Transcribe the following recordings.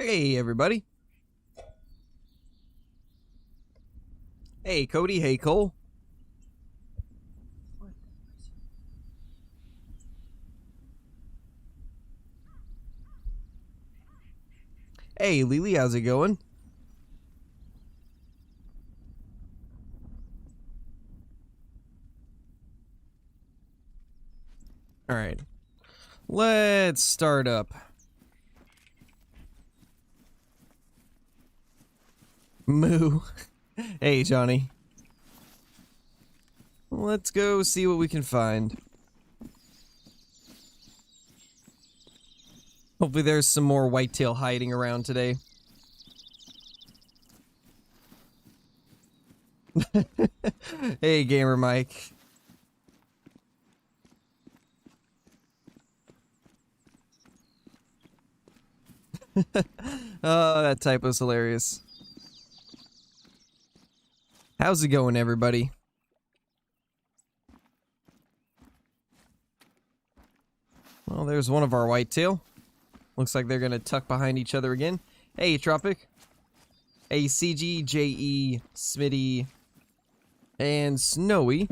Hey, everybody. Hey, Cody. Hey, Cole. Hey, Lily. How's it going? All right. Let's start up. Moo. Hey, Johnny. Let's go see what we can find. Hopefully there's some more whitetail hiding around today. Hey, Gamer Mike. Oh, that typo's hilarious. How's it going, everybody? Well, there's one of our whitetail. Looks like they're gonna tuck behind each other again. Hey, Tropic. Hey, CG, JE, Smitty, and Snowy.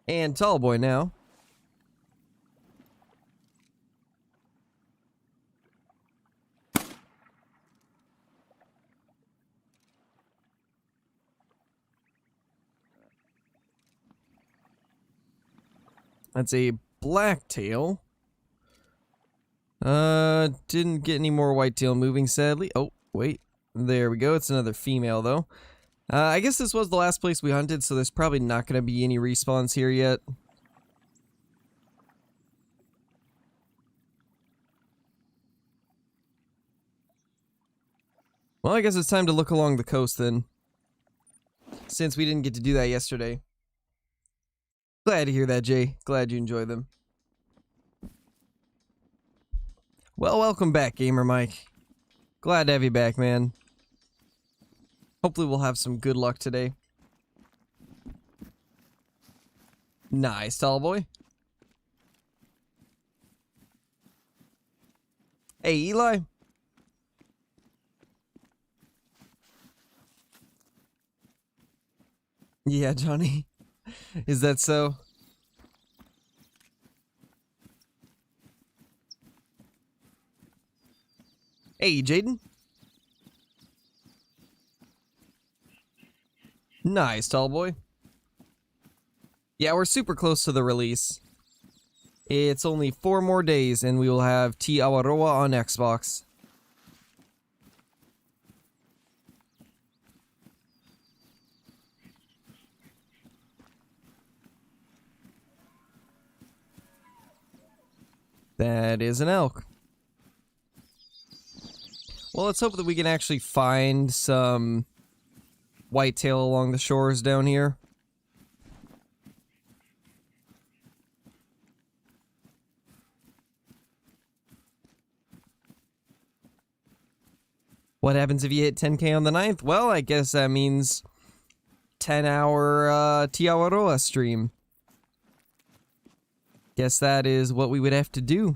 And Tallboy now. That's a Blacktail. Didn't get any more whitetail moving, sadly. Oh, wait. There we go. It's another female, though. I guess this was the last place we hunted, so there's probably not going to be any respawns here yet. Well, I guess it's time to look along the coast, then. Since we didn't get to do that yesterday. Glad to hear that, Jay. Glad you enjoy them. Well, welcome back, Gamer Mike. Glad to have you back, man. Hopefully we'll have some good luck today. Nice, Tallboy. Hey, Eli. Yeah, Johnny. Is that so? Hey, Jaden. Nice, Tallboy. Yeah, we're super close to the release. It's only 4 more days and we will have Te Awaroa on Xbox. That is an elk. Well, let's hope that we can actually find some whitetail along the shores down here. What happens if you hit 10k on the 9th? Well, I guess that means 10-hour Te Awaroa stream. Guess that is what we would have to do.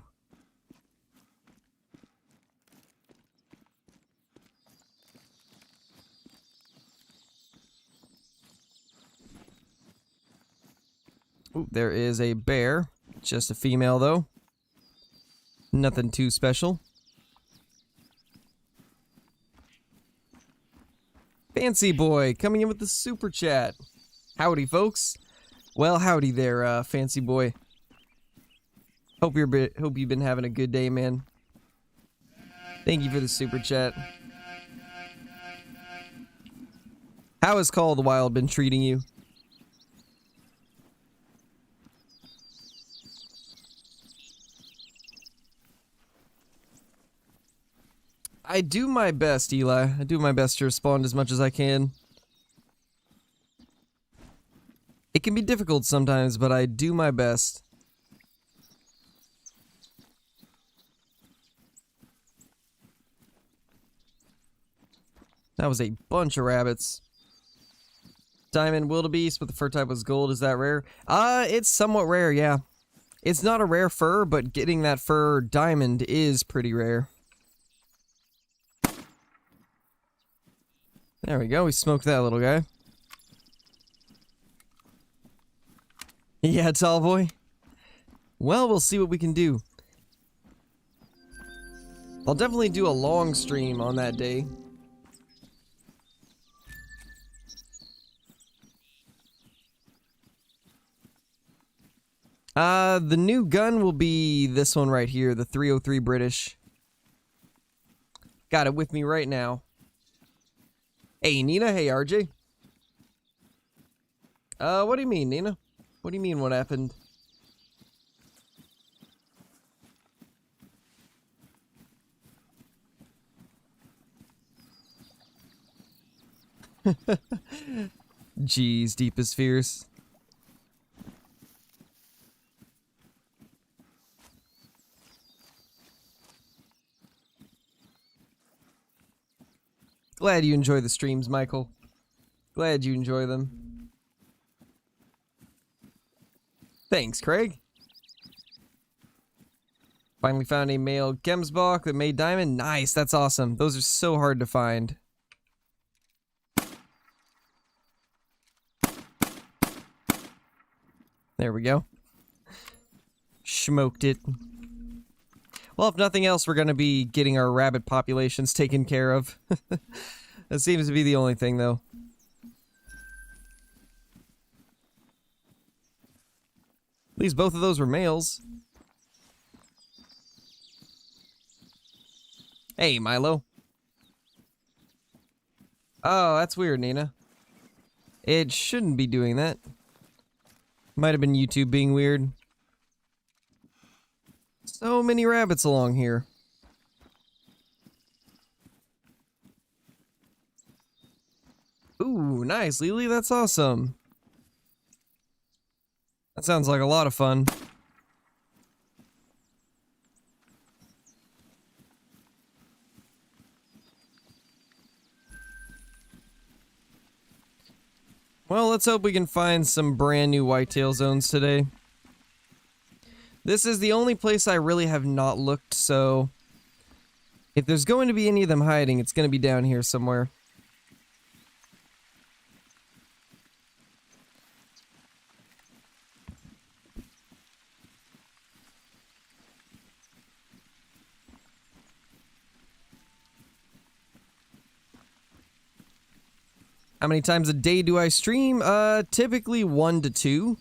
Ooh, there is a bear. Just a female, though. Nothing too special. Fancy Boy coming in with the super chat. Howdy, folks. Well, howdy there, Fancy Boy. Hope you've been having a good day, man. Thank you for the super chat. How has Call of the Wild been treating you? I do my best, Eli. I do my best to respond as much as I can. It can be difficult sometimes, but I do my best. That was a bunch of rabbits. Diamond wildebeest, but the fur type was gold. Is that rare? It's somewhat rare, yeah. It's not a rare fur, but getting that fur diamond is pretty rare. There we go. We smoked that little guy. Yeah, tall boy. Well, we'll see what we can do. I'll definitely do a long stream on that day. The new gun will be this one right here, the 303 British. Got it with me right now. Hey, Nina. Hey, RJ. What do you mean, Nina? What do you mean, what happened? Jeez, deepest fears. Glad you enjoy the streams, Michael. Glad you enjoy them. Thanks, Craig. Finally found a male Gemsbach that made diamond. Nice, that's awesome. Those are so hard to find. There we go. Smoked it. Well, if nothing else, we're going to be getting our rabbit populations taken care of. That seems to be the only thing, though. At least both of those were males. Hey, Milo. Oh, that's weird, Nina. It shouldn't be doing that. Might have been YouTube being weird. So many rabbits along here. Ooh, nice, Lily. That's awesome. That sounds like a lot of fun. Well, let's hope we can find some brand new whitetail zones today. This is the only place I really have not looked, so if there's going to be any of them hiding, it's going to be down here somewhere. How many times a day do I stream? Typically 1 to 2.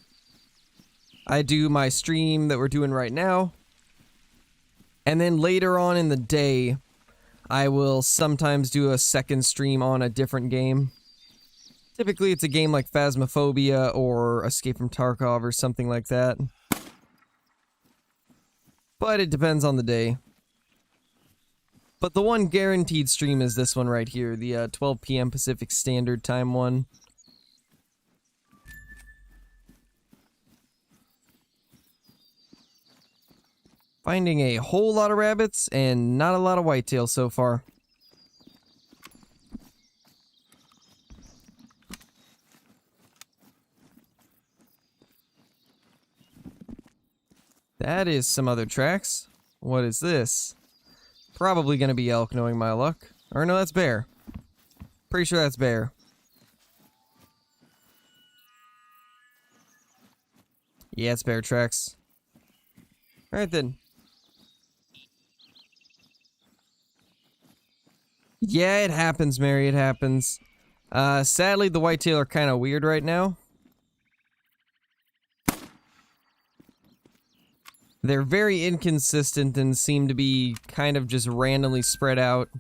I do my stream that we're doing right now. And then later on in the day, I will sometimes do a second stream on a different game. Typically it's a game like Phasmophobia or Escape from Tarkov or something like that. But it depends on the day. But the one guaranteed stream is this one right here, the 12 p.m. Pacific Standard Time one. Finding a whole lot of rabbits and not a lot of whitetail so far. That is some other tracks. What is this? Probably gonna be elk, knowing my luck. Or no, that's bear. Pretty sure that's bear. Yeah, it's bear tracks. Alright then. Yeah, it happens, Mary, it happens. Sadly, the whitetail are kind of weird right now. They're very inconsistent and seem to be kind of just randomly spread out.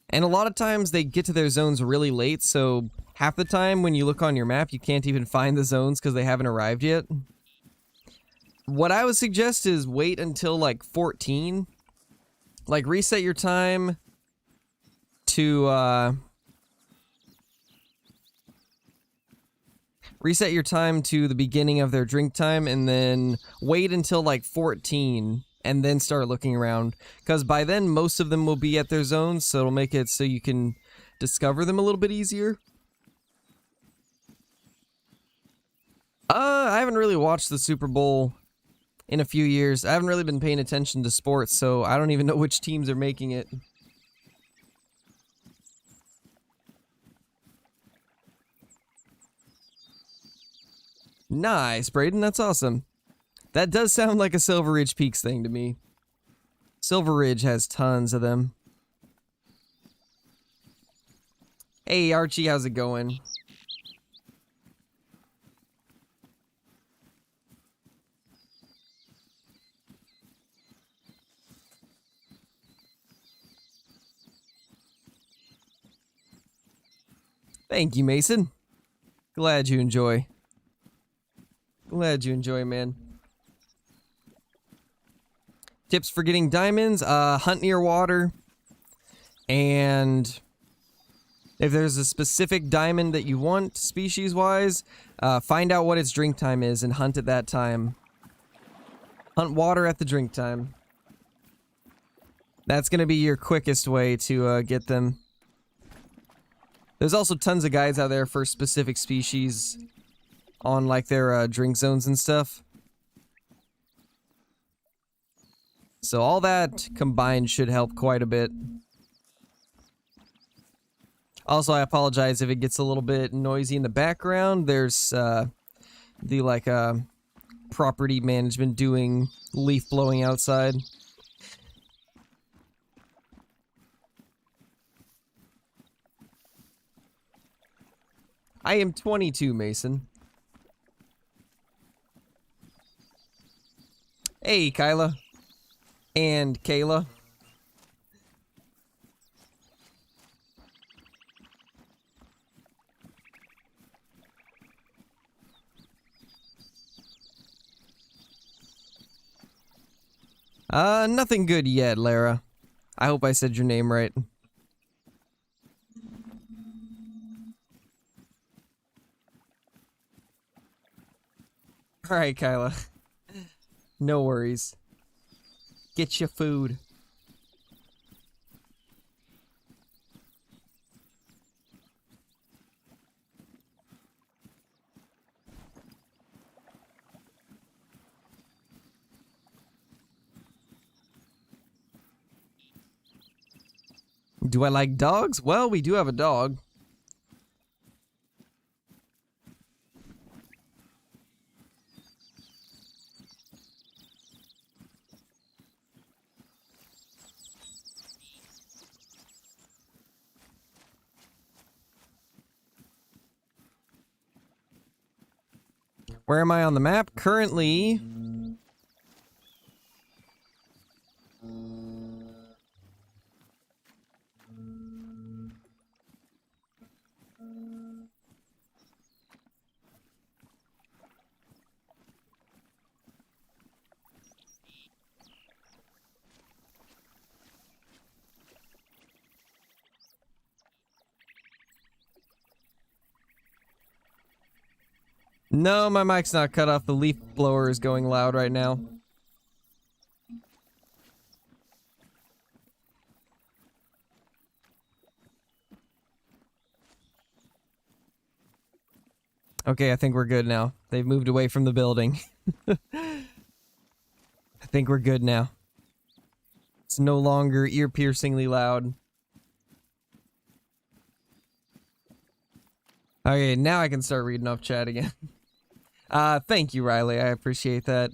And a lot of times they get to their zones really late, so half the time when you look on your map, you can't even find the zones because they haven't arrived yet. What I would suggest is wait until like 14. Like reset your time to reset your time to the beginning of their drink time and then wait until like 14 and then start looking around, because by then most of them will be at their zones, so it'll make it so you can discover them a little bit easier. I haven't really watched the Super Bowl in a few years. I haven't really been paying attention to sports, so I don't even know which teams are making it. Nice, Braden. That's awesome. That does sound like a Silver Ridge Peaks thing to me. Silver Ridge has tons of them. Hey, Archie, how's it going? Thank you, Mason. Glad you enjoy. Glad you enjoy, man. Tips for getting diamonds, hunt near water. And if there's a specific diamond that you want, species-wise, find out what its drink time is and hunt at that time. Hunt water at the drink time. That's gonna be your quickest way to get them. There's also tons of guides out there for specific species on like their drink zones and stuff. So all that combined should help quite a bit. Also, I apologize if it gets a little bit noisy in the background. There's the property management doing leaf blowing outside. I am 22, Mason. Hey, Kyla. And Kayla. Nothing good yet, Lara. I hope I said your name right. Alright, Kyla. No worries. Get your food. Do I like dogs? Well, we do have a dog. Where am I on the map? Currently... No, my mic's not cut off. The leaf blower is going loud right now. Okay, I think we're good now. They've moved away from the building. I think we're good now. It's no longer ear-piercingly loud. Okay, now I can start reading off chat again. Thank you, Riley. I appreciate that.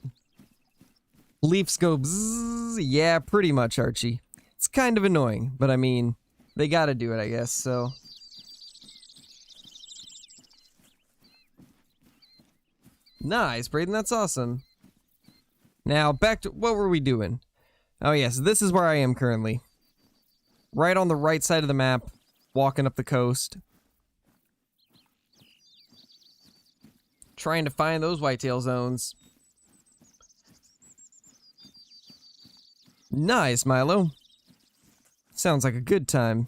Leafs go bzzz. Yeah, pretty much, Archie. It's kind of annoying, but I mean, they gotta do it, I guess, so... Nice, Braden, that's awesome. Now, back to... What were we doing? Oh, yes, this is where I am currently. Right on the right side of the map, walking up the coast. Trying to find those whitetail zones. Nice, Milo. Sounds like a good time.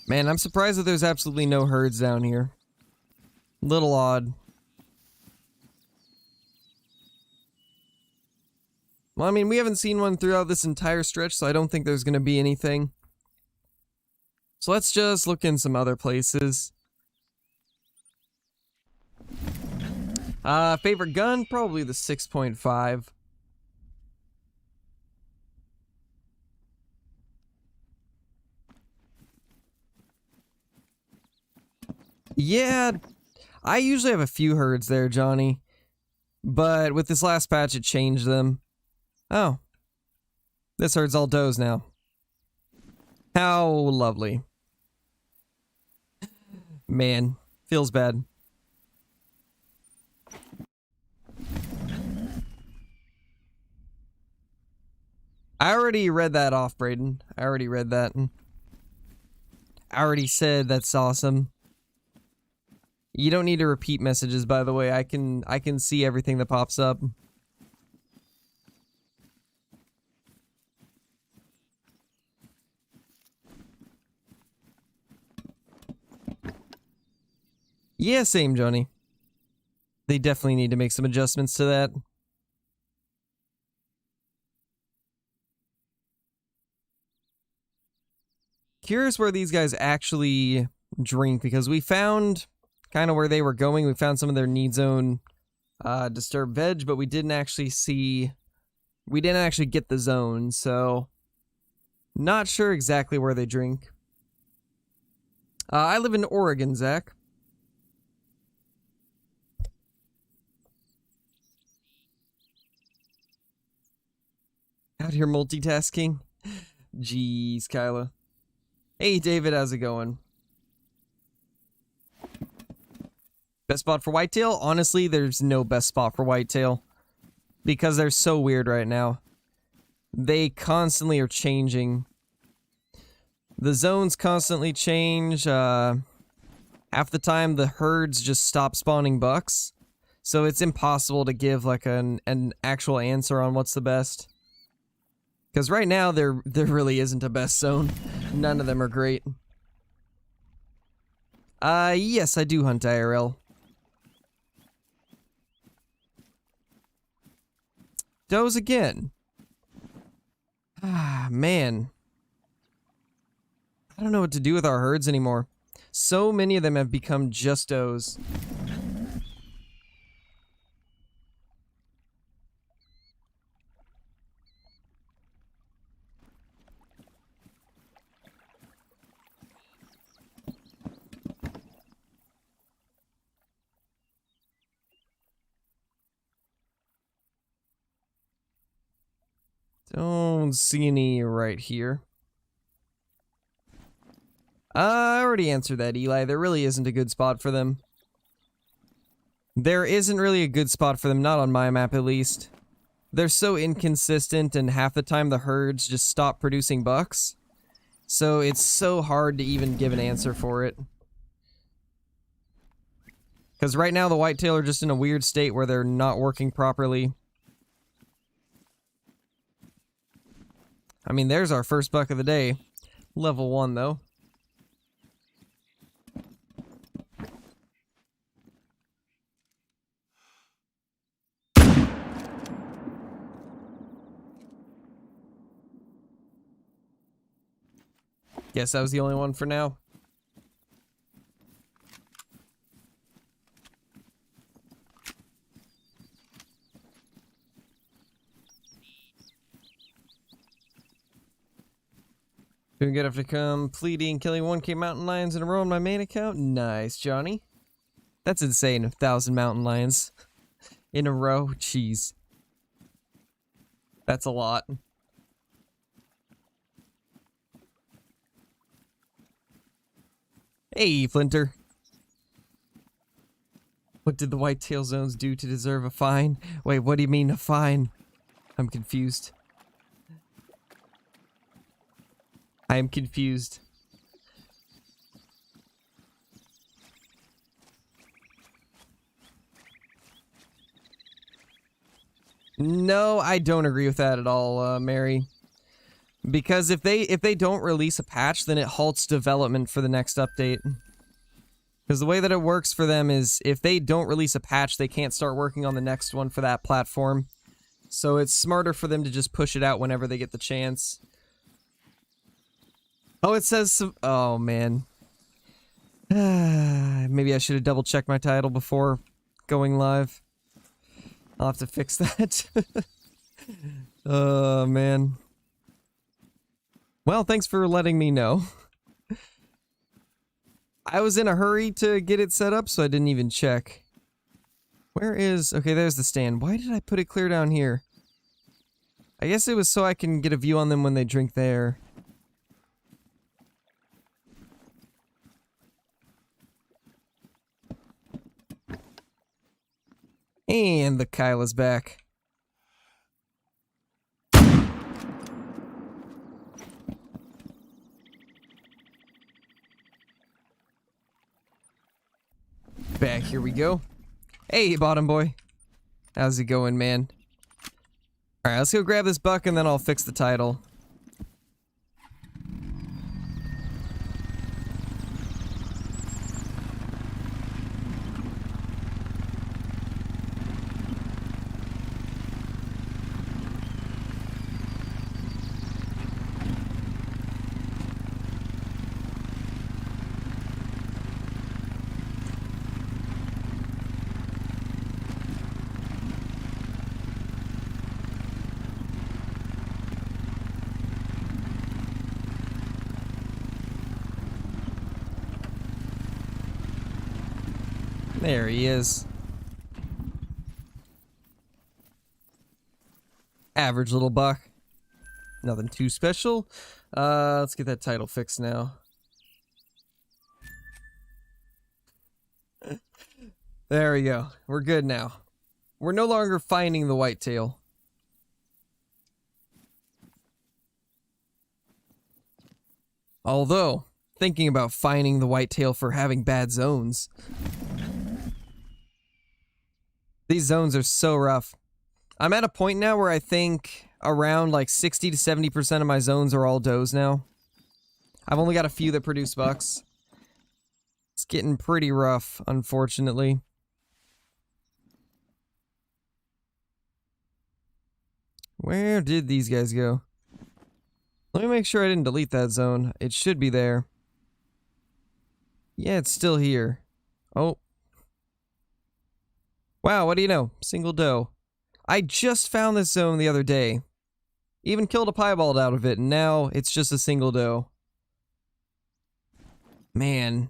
Man, I'm surprised that there's absolutely no herds down here. Little odd. Well, I mean, we haven't seen one throughout this entire stretch, so I don't think there's gonna be anything. So let's just look in some other places. Favorite gun? Probably the 6.5. Yeah, I usually have a few herds there, Johnny. But with this last patch, it changed them. Oh. This herd's all does now. How lovely. Man, feels bad. I already read that off, Brayden. I already read that. I already said that's awesome. You don't need to repeat messages, by the way. I can see everything that pops up. Yeah, same, Johnny. They definitely need to make some adjustments to that. Curious where these guys actually drink, because we found kind of where they were going. We found some of their need zone disturbed veg, but we didn't actually get the zone, so not sure exactly where they drink. I live in Oregon, Zach. Out here multitasking. Jeez, Kyla. Hey, David, how's it going? Best spot for whitetail? Honestly, there's no best spot for whitetail. Because they're so weird right now. They constantly are changing. The zones constantly change. Half the time, the herds just stop spawning bucks. So it's impossible to give like an actual answer on what's the best. Because right now, there really isn't a best zone. None of them are great. Yes, I do hunt IRL. Does again. Ah, man. I don't know what to do with our herds anymore. So many of them have become just does. Don't see any right here. I already answered that, Eli. There really isn't a good spot for them. There isn't really a good spot for them, not on my map at least. They're so inconsistent, and half the time the herds just stop producing bucks. So it's so hard to even give an answer for it. Because right now the whitetail are just in a weird state where they're not working properly. I mean, there's our first buck of the day. Level 1, though. Guess that was the only one for now. Doing good after completing killing 1K mountain lions in a row on my main account. Nice, Johnny. That's insane. 1,000 mountain lions in a row. Jeez. That's a lot. Hey, Flinter. What did the whitetail zones do to deserve a fine? Wait, what do you mean a fine? I'm confused. I am confused. No, I don't agree with that at all, Mary. Because if they don't release a patch, then it halts development for the next update. Because the way that it works for them is if they don't release a patch, they can't start working on the next one for that platform. So it's smarter for them to just push it out whenever they get the chance. Oh, it says... Oh, man. Maybe I should have double-checked my title before going live. I'll have to fix that. Oh, man. Well, thanks for letting me know. I was in a hurry to get it set up, so I didn't even check. Where is... Okay, there's the stand. Why did I put it clear down here? I guess it was so I can get a view on them when they drink there. And the Kyle is back. Back, here we go. Hey, bottom boy. How's it going, man? Alright, let's go grab this buck and then I'll fix the title. There he is. Average little buck. Nothing too special. Let's get that title fixed now. There we go. We're good now. We're no longer finding the whitetail. Although, thinking about finding the whitetail for having bad zones. These zones are so rough. I'm at a point now where I think around like 60 to 70% of my zones are all does now. I've only got a few that produce bucks. It's getting pretty rough, unfortunately. Where did these guys go? Let me make sure I didn't delete that zone. It should be there. Yeah, it's still here. Oh. Wow, what do you know? Single doe. I just found this zone the other day. Even killed a piebald out of it, and now it's just a single doe. Man.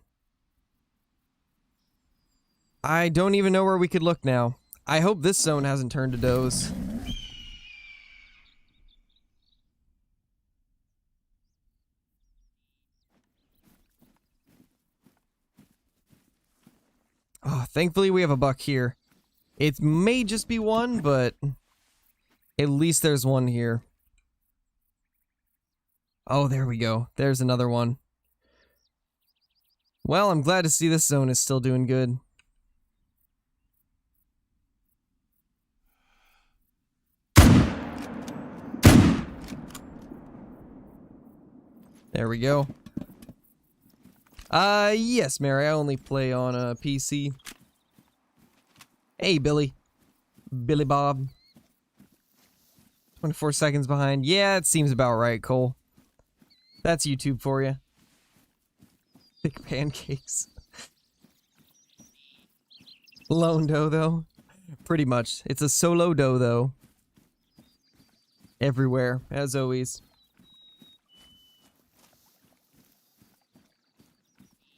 I don't even know where we could look now. I hope this zone hasn't turned to does. Oh, thankfully we have a buck here. It may just be one, but at least there's one here. Oh, there we go. There's another one. Well, I'm glad to see this zone is still doing good. There we go. Yes, Mary, I only play on a PC. Hey, Billy. Billy Bob. 24 seconds behind. Yeah, it seems about right, Cole. That's YouTube for you. Thick pancakes. Lone doe, though. Pretty much. It's a solo doe, though. Everywhere, as always.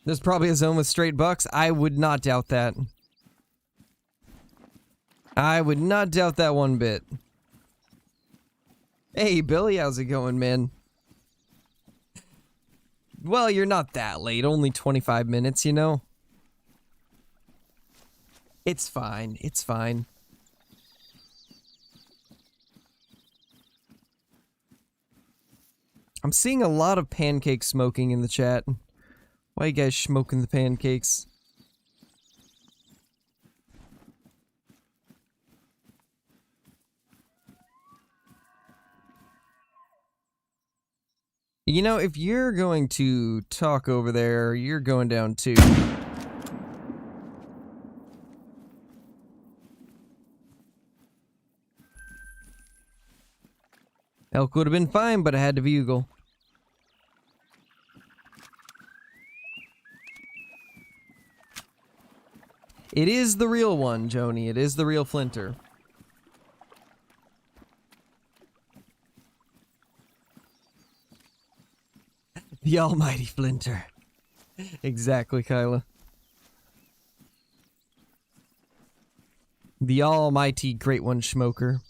There's probably a zone with straight bucks. I would not doubt that. I would not doubt that one bit. Hey, Billy, how's it going, man? Well, you're not that late. Only 25 minutes, you know? It's fine. It's fine. I'm seeing a lot of pancake smoking in the chat. Why are you guys smoking the pancakes? You know, if you're going to talk over there, you're going down too. Elk would have been fine, but I had to bugle. It is the real one, Joni. It is the real Flinter. The almighty Flinter. Exactly, Kyla. The almighty Great One Smoker.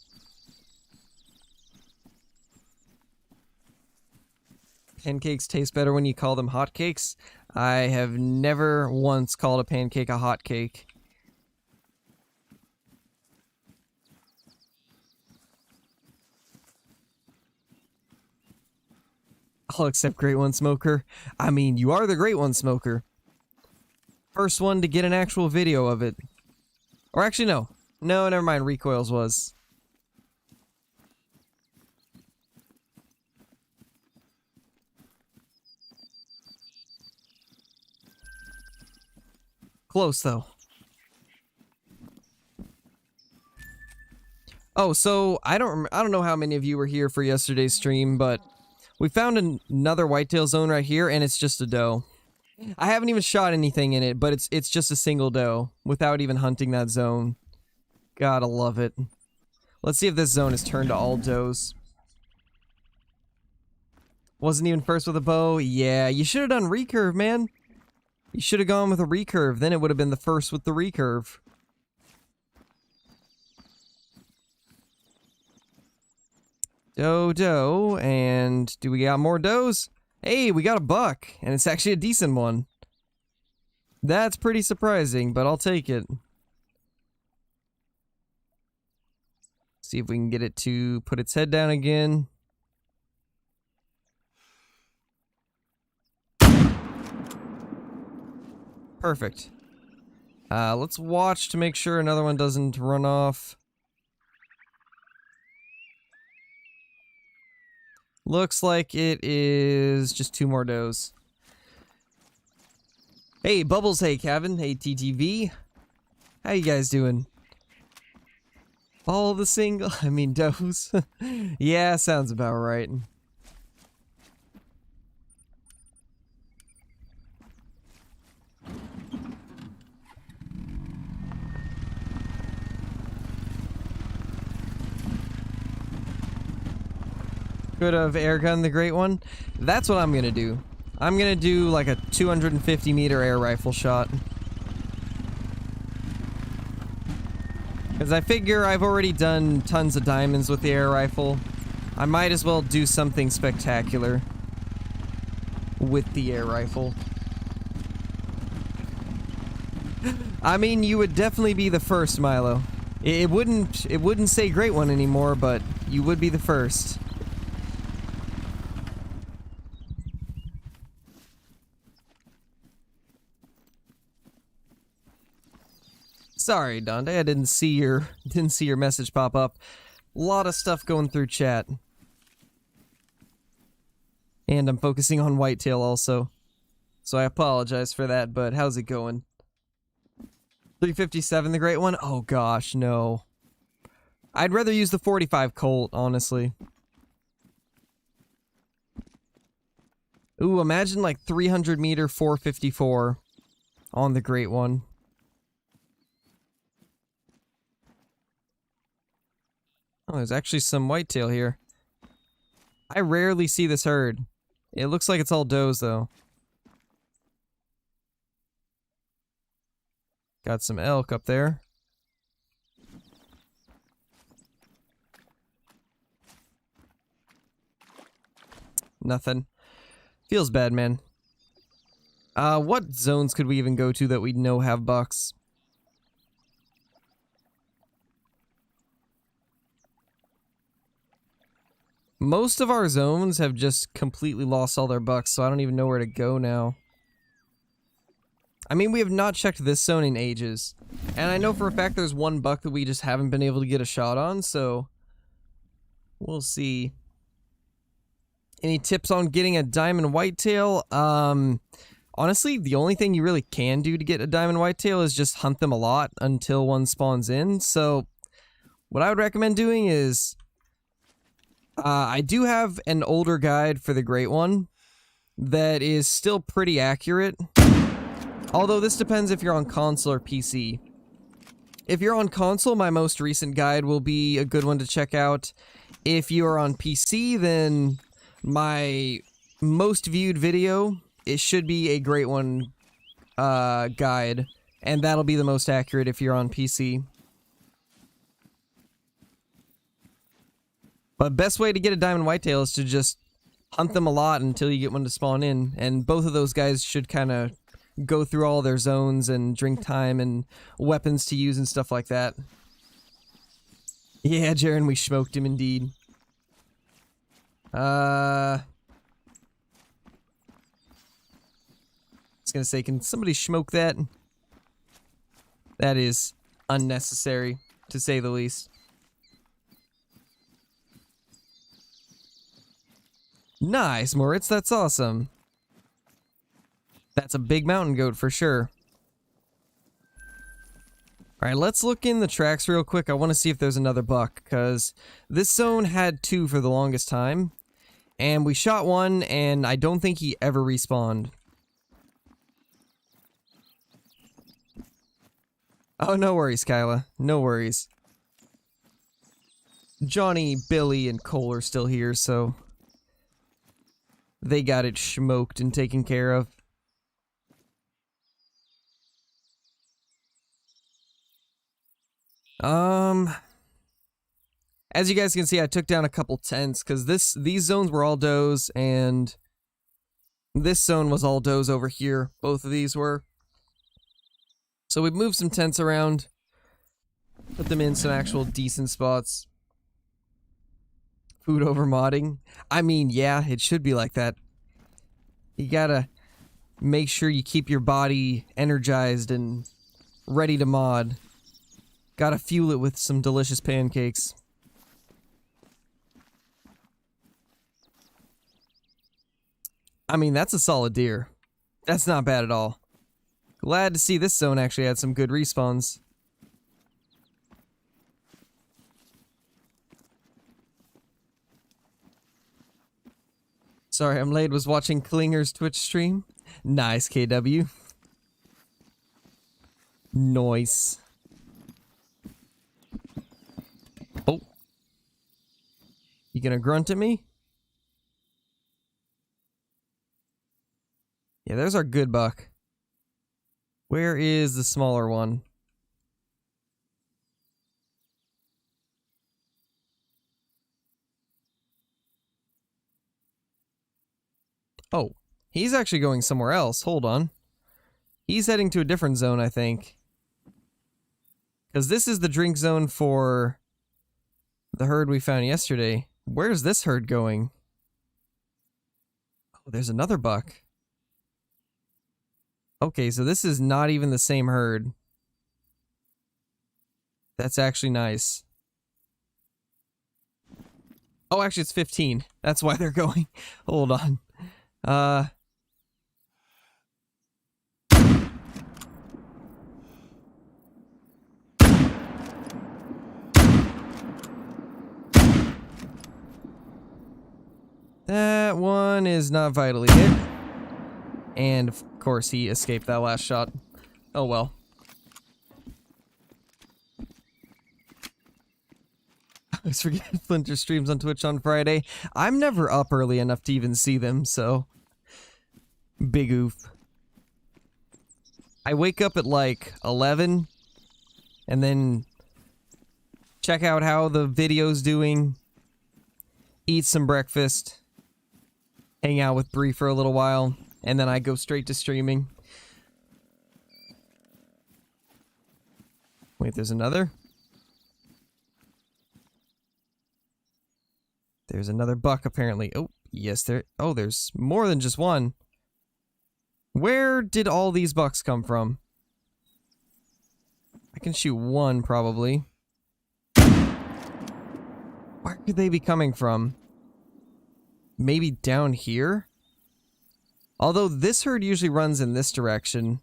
Pancakes taste better when you call them hotcakes. I have never once called a pancake a hot cake. I'll accept Great One Smoker. I mean, you are the Great One Smoker. First one to get an actual video of it. Or actually, no. No, never mind. Recoils was. Close, though. Oh, so I don't know how many of you were here for yesterday's stream, but we found another whitetail zone right here, and it's just a doe. I haven't even shot anything in it, but it's just a single doe without even hunting that zone. Gotta love it. Let's see if this zone is turned to all does. Wasn't even first with a bow? Yeah, you should have done recurve, man. You should have gone with a recurve, then it would have been the first with the recurve. Doe, and do we got more does? Hey, we got a buck, and it's actually a decent one. That's pretty surprising, but I'll take it. See if we can get it to put its head down again. Perfect. Let's watch to make sure another one doesn't run off. Looks like it is just 2 more does. Hey, Bubbles. Hey, Kevin. Hey, TTV. How you guys doing? All the single... I mean, does. Yeah, sounds about right. Could have airgunned the Great One. That's what I'm gonna do. I'm gonna do like a 250 meter air rifle shot. Because I figure I've already done tons of diamonds with the air rifle. I might as well do something spectacular with the air rifle. I mean, you would definitely be the first, Milo. It wouldn't say Great One anymore, but you would be the first. Sorry, Dante, I didn't see your message pop up. A lot of stuff going through chat. And I'm focusing on Whitetail also. So I apologize for that, but how's it going? 357, the Great One? Oh gosh, no. I'd rather use the 45 Colt, honestly. Ooh, imagine like 300 meter 454 on the Great One. Oh, there's actually some whitetail here. I rarely see this herd. It looks like it's all does, though. Got some elk up there. Nothing. Feels bad, man. What zones could we even go to that we know have bucks? Most of our zones have just completely lost all their bucks, so I don't even know where to go now. I mean, we have not checked this zone in ages. And I know for a fact there's one buck that we just haven't been able to get a shot on, so... we'll see. Any tips on getting a diamond whitetail? Honestly, the only thing you really can do to get a diamond whitetail is just hunt them a lot until one spawns in. So, what I would recommend doing is... I do have an older guide for the Great One that is still pretty accurate. Although this depends if you're on console or PC. If you're on console, my most recent guide will be a good one to check out. If you are on PC, then my most viewed video it should be a great one guide, and that'll be the most accurate if you're on PC. But best way to get a diamond whitetail is to just hunt them a lot until you get one to spawn in, and both of those guys should kind of go through all their zones and drink time and weapons to use and stuff like that. Yeah, Jaren, we smoked him indeed. I was gonna say, can somebody smoke that? That is unnecessary, to say the least. Nice, Moritz, that's awesome. That's a big mountain goat for sure. Alright, let's look in the tracks real quick. I want to see if there's another buck, because this zone had 2 for the longest time. And we shot one, and I don't think he ever respawned. Oh, no worries, Kyla. No worries. Johnny, Billy, and Cole are still here, so they got it smoked and taken care of. As you guys can see, I took down a couple tents, because these zones were all does, and this zone was all does over here. Both of these were. So we moved some tents around, put them in some actual decent spots. Food over modding. I mean, yeah, it should be like that. You gotta make sure you keep your body energized and ready to mod. Gotta fuel it with some delicious pancakes. I mean, that's a solid deer. That's not bad at all. Glad to see this zone actually had some good respawns. Sorry, I'm late. Was watching Klinger's Twitch stream. Nice, KW. Nice. Oh. You gonna grunt at me? Yeah, there's our good buck. Where is the smaller one? Oh, he's actually going somewhere else. Hold on. He's heading to a different zone, I think. Because this is the drink zone for the herd we found yesterday. Where's this herd going? Oh, there's another buck. Okay, so this is not even the same herd. That's actually nice. Oh, actually it's 15. That's why they're going. Hold on. That one is not vitally hit. And of course he escaped that last shot. Oh well. I always forget Flinter streams on Twitch on Friday. I'm never up early enough to even see them, so big oof. I wake up at like 11 and then check out how the video's doing, eat some breakfast, hang out with Bree for a little while, and then I go straight to streaming. Wait, there's another? There's another buck, apparently. Oh, yes, there... Oh, there's more than just one. Where did all these bucks come from? I can shoot one, probably. Where could they be coming from? Maybe down here? Although this herd usually runs in this direction.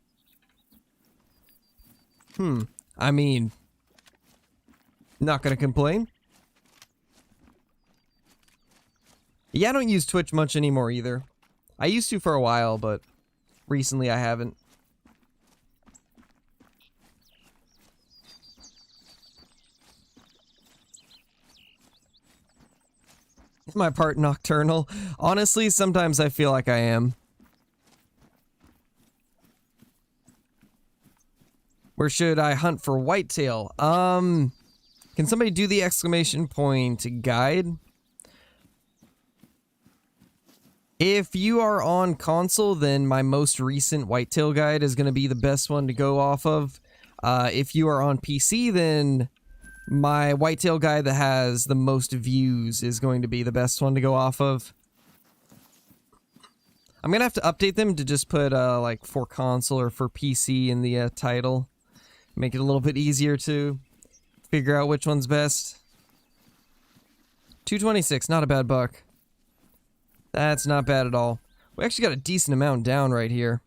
I mean... Not gonna complain. Yeah, I don't use Twitch much anymore either. I used to for a while, but recently I haven't. Is my part nocturnal? Honestly, sometimes I feel like I am. Where should I hunt for whitetail? Can somebody do the exclamation point guide? If you are on console, then my most recent whitetail guide is going to be the best one to go off of. If you are on PC, then my whitetail guide that has the most views is going to be the best one to go off of. I'm going to have to update them to just put like for console or for PC in the title. Make it a little bit easier to figure out which one's best. 226, not a bad buck. That's not bad at all. We actually got a decent amount down right here.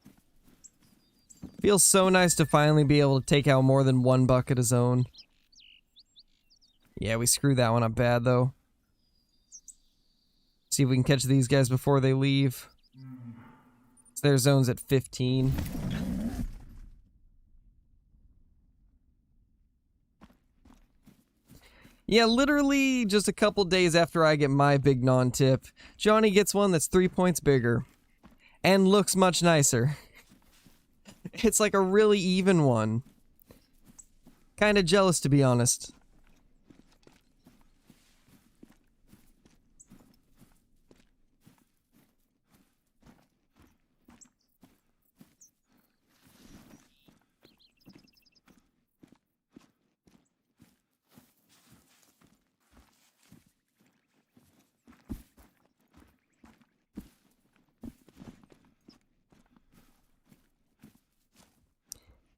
Feels so nice to finally be able to take out more than one buck at his own. Yeah, we screwed that one up bad though. See if we can catch these guys before they leave. So their zone's at 15. Yeah, literally just a couple days after I get my big non-tip, Johnny gets one that's 3 points bigger. And looks much nicer. It's like a really even one. Kinda jealous, to be honest.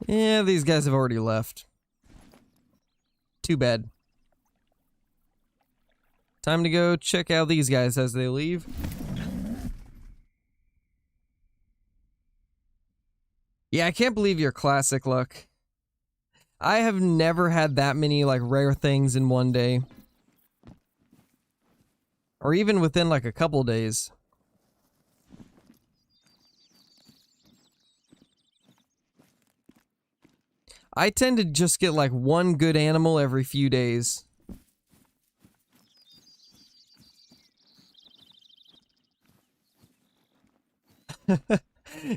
Yeah, these guys have already left. Too bad. Time to go check out these guys as they leave. Yeah, I can't believe your classic luck. I have never had that many, like, rare things in one day. Or even within, like, a couple days. I tend to just get like one good animal every few days.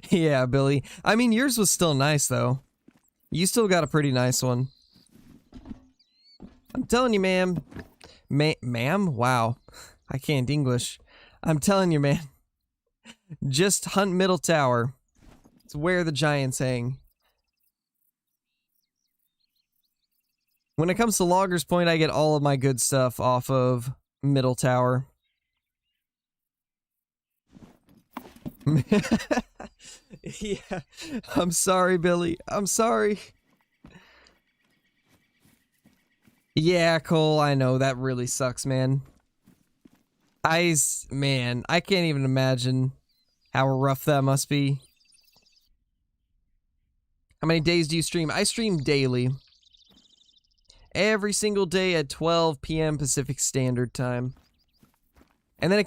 Yeah, Billy. I mean, yours was still nice though. You still got a pretty nice one. I'm telling you, ma'am. Ma'am? Wow. I can't English. I'm telling you, man. Just hunt Middle Tower. It's where the giants hang. When it comes to Loggers Point, I get all of my good stuff off of Middle Tower. Yeah, I'm sorry, Billy. I'm sorry. Yeah, Cole, I know. That really sucks, man. Man, I can't even imagine how rough that must be. How many days do you stream? I stream daily. Every single day at 12 p.m. Pacific Standard Time. And then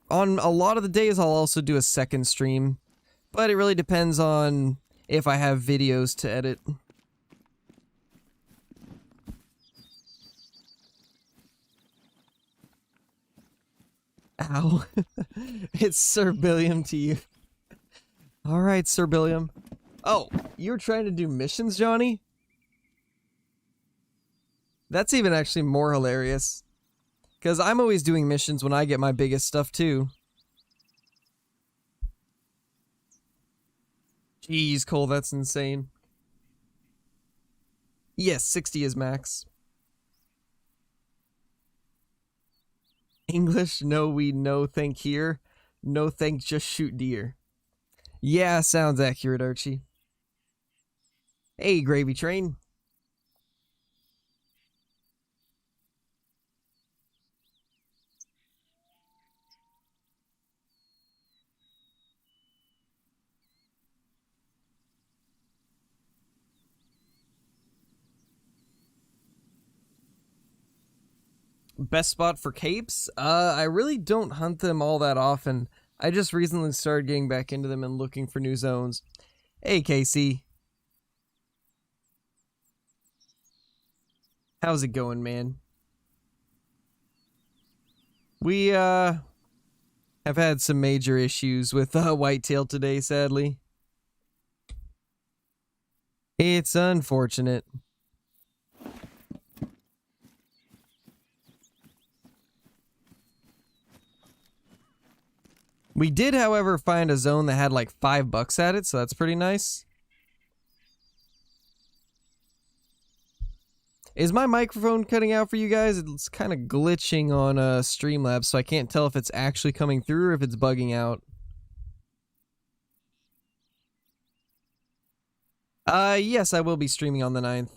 on a lot of the days, I'll also do a second stream. But it really depends on if I have videos to edit. Ow. It's Sir Billiam to you. Alright, Sir Billiam. Oh, you were trying to do missions, Johnny? That's even actually more hilarious. Because I'm always doing missions when I get my biggest stuff, too. Jeez, Cole, that's insane. Yes, 60 is max. English, no, we no thank here. No thank, just shoot deer. Yeah, sounds accurate, Archie. Hey, Gravy Train. Best spot for capes? I really don't hunt them all that often. I just recently started getting back into them and looking for new zones. Hey, Casey. How's it going, man? We, have had some major issues with Whitetail today, sadly. It's unfortunate. We did, however, find a zone that had like 5 bucks at it, so that's pretty nice. Is my microphone cutting out for you guys? It's kind of glitching on Streamlabs, so I can't tell if it's actually coming through or if it's bugging out. Yes, I will be streaming on the 9th.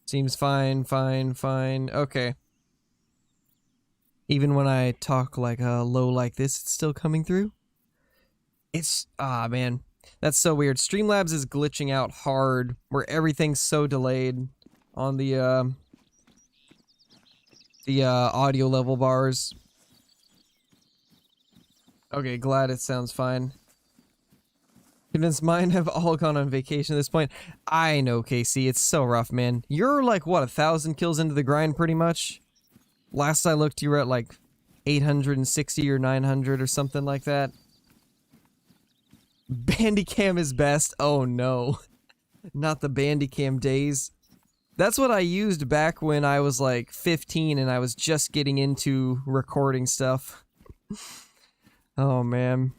Seems fine, fine, fine. Okay. Even when I talk like low like this, it's still coming through? It's... ah, man. That's so weird. Streamlabs is glitching out hard, where everything's so delayed on the audio level bars. Okay, glad it sounds fine. Convinced mine have all gone on vacation at this point. I know, Casey, it's so rough, man. You're like, what, 1,000 kills into the grind, pretty much? Last I looked, you were at like 860 or 900 or something like that. Bandicam is best. Oh no. Not the Bandicam days. That's what I used back when I was like 15 and I was just getting into recording stuff. Oh man.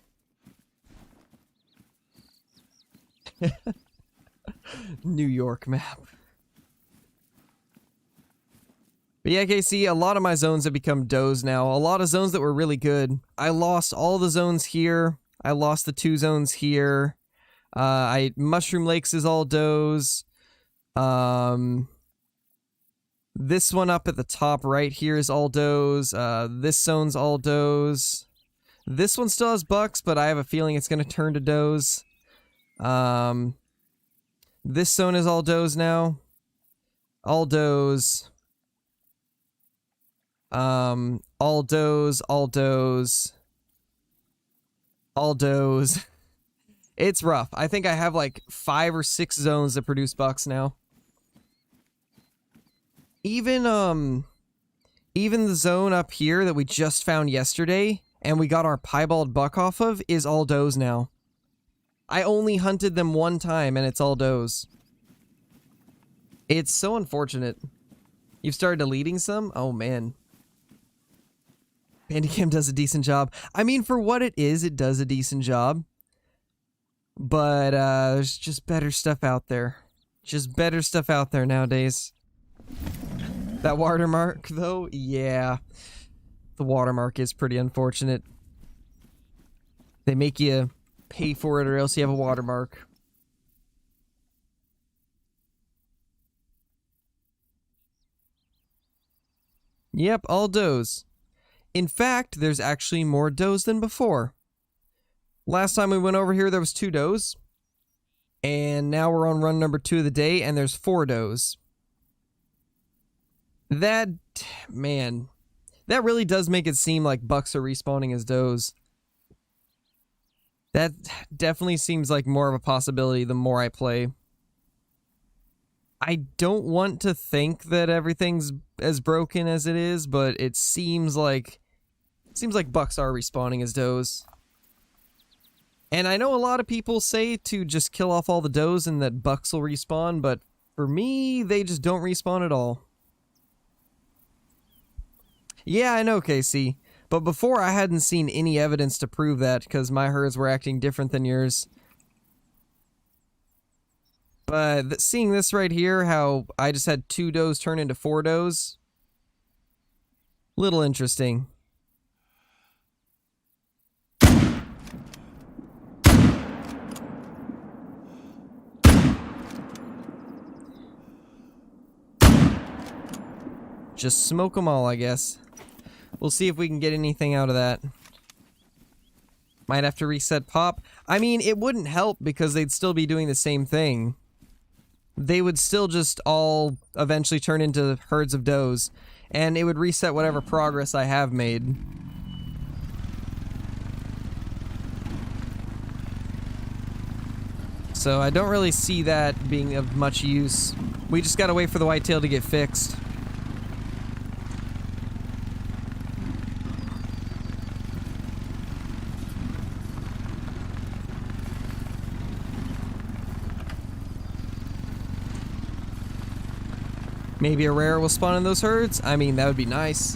New York map. But yeah, Casey, a lot of my zones have become does now. A lot of zones that were really good. I lost all the zones here. I lost the 2 zones here. Mushroom Lakes is all does. This one up at the top right here is all does. This zone's all does. This one still has bucks, but I have a feeling it's going to turn to does. This zone is all does now. All does. All does, all does. All does. It's rough. I think I have like 5 or 6 zones that produce bucks now. Even the zone up here that we just found yesterday and we got our piebald buck off of is all does now. I only hunted them 1 time and it's all does. It's so unfortunate. You've started deleting some? Oh man. Bandicam does a decent job. I mean, for what it is, it does a decent job. But there's just better stuff out there. Just better stuff out there nowadays. That watermark, though, yeah. The watermark is pretty unfortunate. They make you pay for it or else you have a watermark. Yep, all does. In fact, there's actually more does than before. Last time we went over here, there was 2 does. And now we're on run number 2 of the day, and there's 4 does. That, man, that really does make it seem like bucks are respawning as does. That definitely seems like more of a possibility the more I play. I don't want to think that everything's as broken as it is, but it seems like bucks are respawning as does. And I know a lot of people say to just kill off all the does and that bucks will respawn, but for me, they just don't respawn at all. Yeah, I know, Casey. But before, I hadn't seen any evidence to prove that, because my herds were acting different than yours. But seeing this right here, how I just had 2 does turn into 4 does, little interesting. Just smoke them all, I guess. We'll see if we can get anything out of that. Might have to reset pop. I mean, it wouldn't help because they'd still be doing the same thing. They would still just all eventually turn into herds of does, and it would reset whatever progress I have made. So I don't really see that being of much use. We just gotta wait for the whitetail to get fixed. Maybe a rare will spawn in those herds. I mean, that would be nice.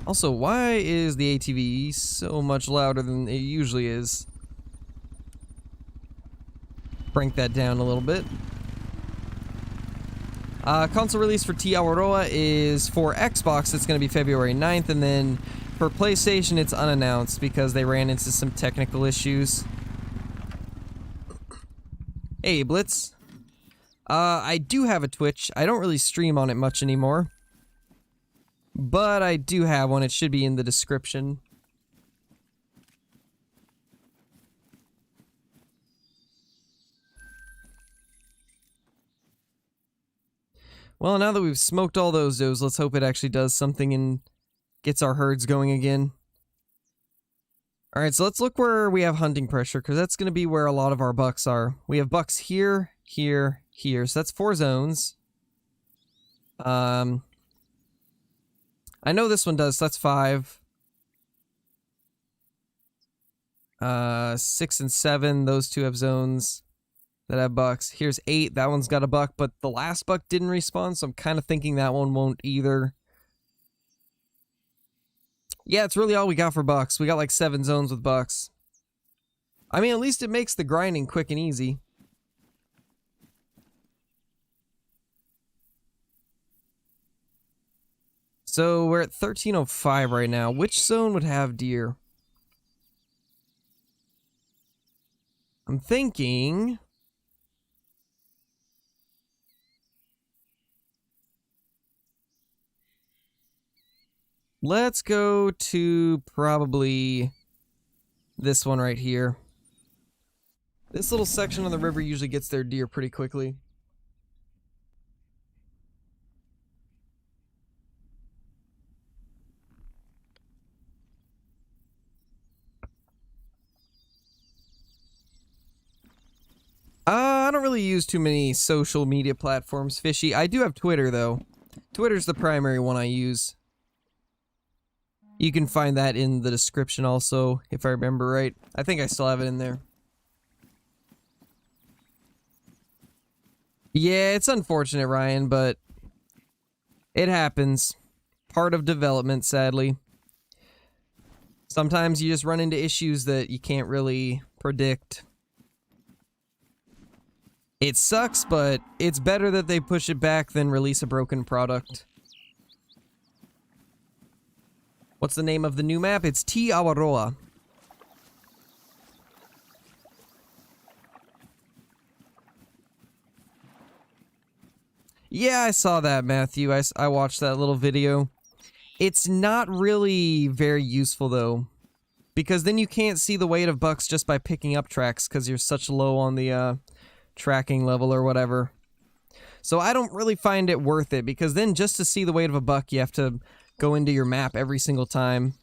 Also, why is the ATV so much louder than it usually is? Crank that down a little bit. Console release for T Awaroa is for Xbox, it's going to be February 9th, and then for PlayStation, it's unannounced because they ran into some technical issues. Hey, Blitz. I do have a Twitch. I don't really stream on it much anymore. But I do have one. It should be in the description. Well, now that we've smoked all those does, let's hope it actually does something and gets our herds going again. Alright, so let's look where we have hunting pressure, because that's going to be where a lot of our bucks are. We have bucks here, here, here. So that's 4 zones. I know this one does, so that's 5. 6 and 7, those two have zones that have bucks. Here's 8, that one's got a buck, but the last buck didn't respawn, so I'm kind of thinking that one won't either. Yeah, it's really all we got for bucks. We got like 7 zones with bucks. I mean, at least it makes the grinding quick and easy. So we're at 1305 right now. Which zone would have deer? I'm thinking... let's go to probably this one right here. This little section on the river usually gets their deer pretty quickly. I don't really use too many social media platforms, Fishy. I do have Twitter, though. Twitter's the primary one I use. You can find that in the description also, if I remember right. I think I still have it in there. Yeah, it's unfortunate, Ryan, but it happens. Part of development, sadly. Sometimes you just run into issues that you can't really predict. It sucks, but it's better that they push it back than release a broken product. What's the name of the new map? It's T Awaroa. Yeah, I saw that, Matthew. I watched that little video. It's not really very useful, though. Because then you can't see the weight of bucks just by picking up tracks, because you're such low on the, tracking level or whatever. So I don't really find it worth it, because then just to see the weight of a buck, you have to go into your map every single time.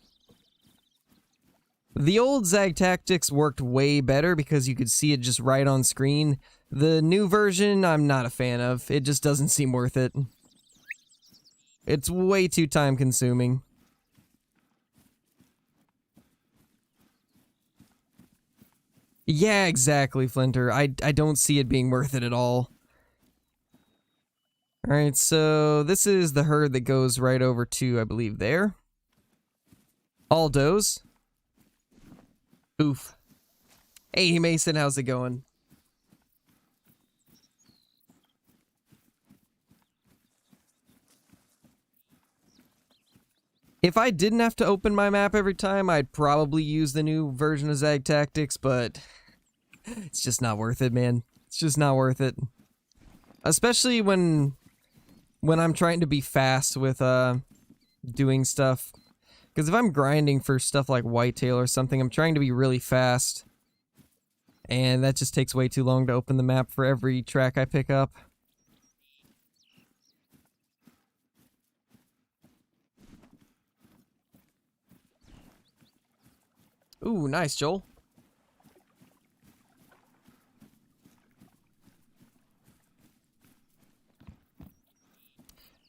The old Zag Tactics worked way better because you could see it just right on screen. The new version, I'm not a fan of. It just doesn't seem worth it. It's way too time consuming. Yeah, exactly, Flinter. I don't see it being worth it at all. Alright, so this is the herd that goes right over to, I believe, there. All does. Oof. Hey, Mason, how's it going? If I didn't have to open my map every time, I'd probably use the new version of Zag Tactics, but it's just not worth it, man. It's just not worth it. Especially when I'm trying to be fast with doing stuff. Because if I'm grinding for stuff like Whitetail or something, I'm trying to be really fast. And that just takes way too long to open the map for every track I pick up. Ooh, nice, Joel.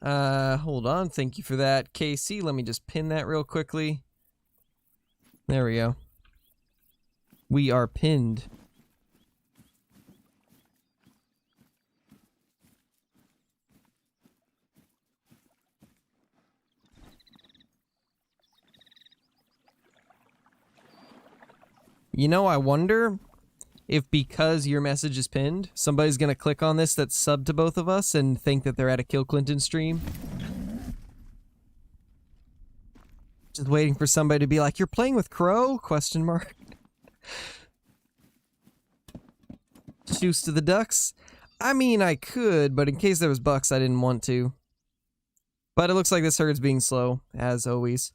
Hold Hold on, thank you for that, KC. Let me just pin that real quickly. There we go. We are pinned. You know, I wonder if because your message is pinned, somebody's gonna click on this that's subbed to both of us and think that they're at a Kill Clinton stream. Just waiting for somebody to be like, "You're playing with Crow?" Question mark. Shoots to the ducks. I mean, I could, but in case there was bucks, I didn't want to. But it looks like this herd's being slow, as always.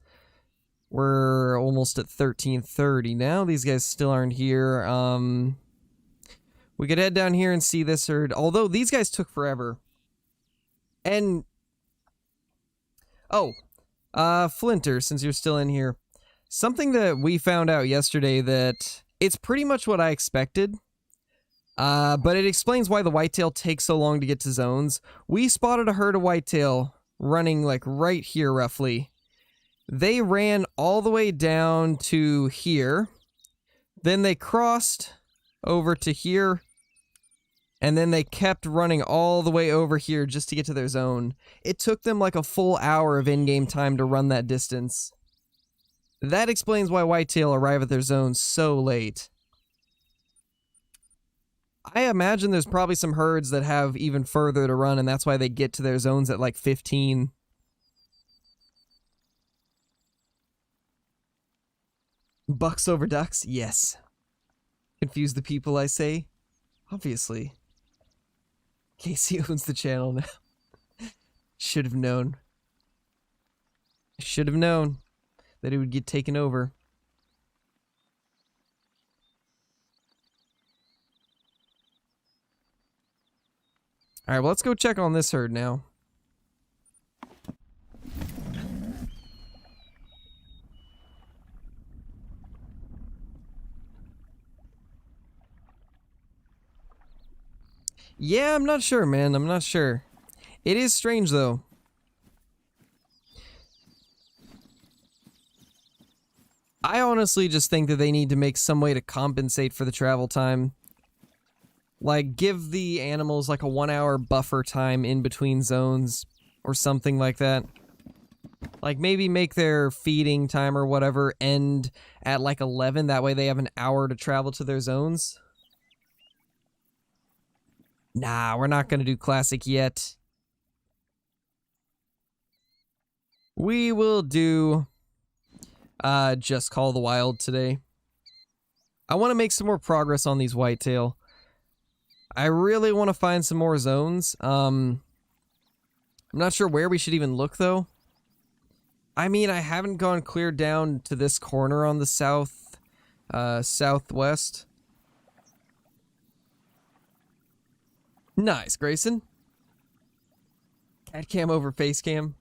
We're almost at 13:30 now. These guys still aren't here. We could head down here and see this herd. Although these guys took forever. And Flinter, since you're still in here. Something that we found out yesterday that it's pretty much what I expected. But it explains why the whitetail takes so long to get to zones. We spotted a herd of whitetail running like right here roughly. They ran all the way down to here, then they crossed over to here, and then they kept running all the way over here just to get to their zone. It took them like a full hour of in-game time to run that distance. That explains why whitetail arrive at their zone so late. I imagine there's probably some herds that have even further to run, and that's why they get to their zones at like 15. Bucks over ducks? Yes. Confuse the people, I say. Obviously. Casey owns the channel now. Should have known. I should have known that it would get taken over. Alright, well, let's go check on this herd now. Yeah, I'm not sure, man. I'm not sure. It is strange, though. I honestly just think that they need to make some way to compensate for the travel time. Like, give the animals like a 1-hour buffer time in between zones or something like that. Like, maybe make their feeding time or whatever end at like 11. That way they have an hour to travel to their zones. Nah, we're not going to do classic yet. We will do just Call the Wild today. I want to make some more progress on these whitetail. I really want to find some more zones. I'm not sure where we should even look, though. I mean, I haven't gone clear down to this corner on the southwest. Nice, Grayson. Cat cam over face cam.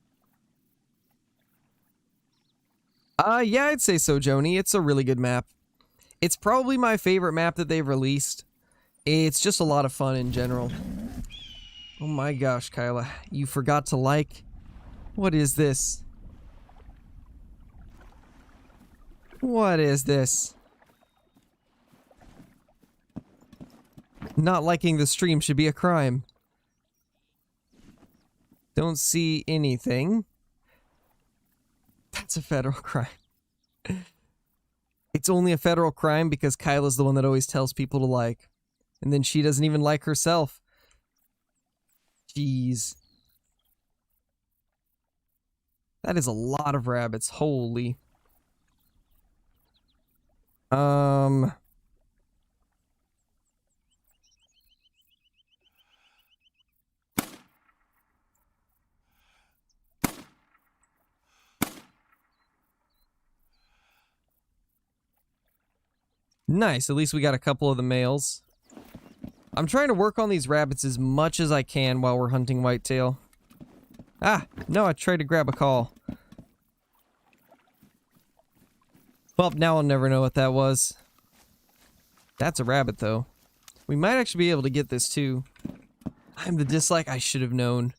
Yeah, I'd say so, Joni. It's a really good map. It's probably my favorite map that they've released. It's just a lot of fun in general. Oh my gosh, Kyla. You forgot to like? What is this? What is this? Not liking the stream should be a crime. Don't see anything. That's a federal crime. It's only a federal crime because Kyla's the one that always tells people to like. And then she doesn't even like herself. Jeez. That is a lot of rabbits. Holy. Nice, at least we got a couple of the males. I'm trying to work on these rabbits as much as I can while we're hunting whitetail. Ah, no, I tried to grab a call. Well, now I'll never know what that was. That's a rabbit, though. We might actually be able to get this, too. I'm the dislike I should have known.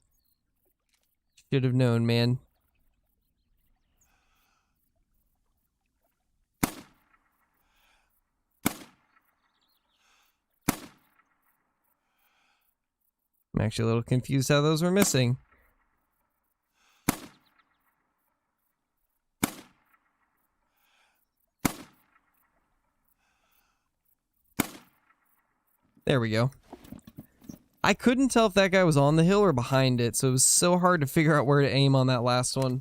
Should have known, man. I'm actually a little confused how those were missing. There we go. I couldn't tell if that guy was on the hill or behind it, so it was so hard to figure out where to aim on that last one.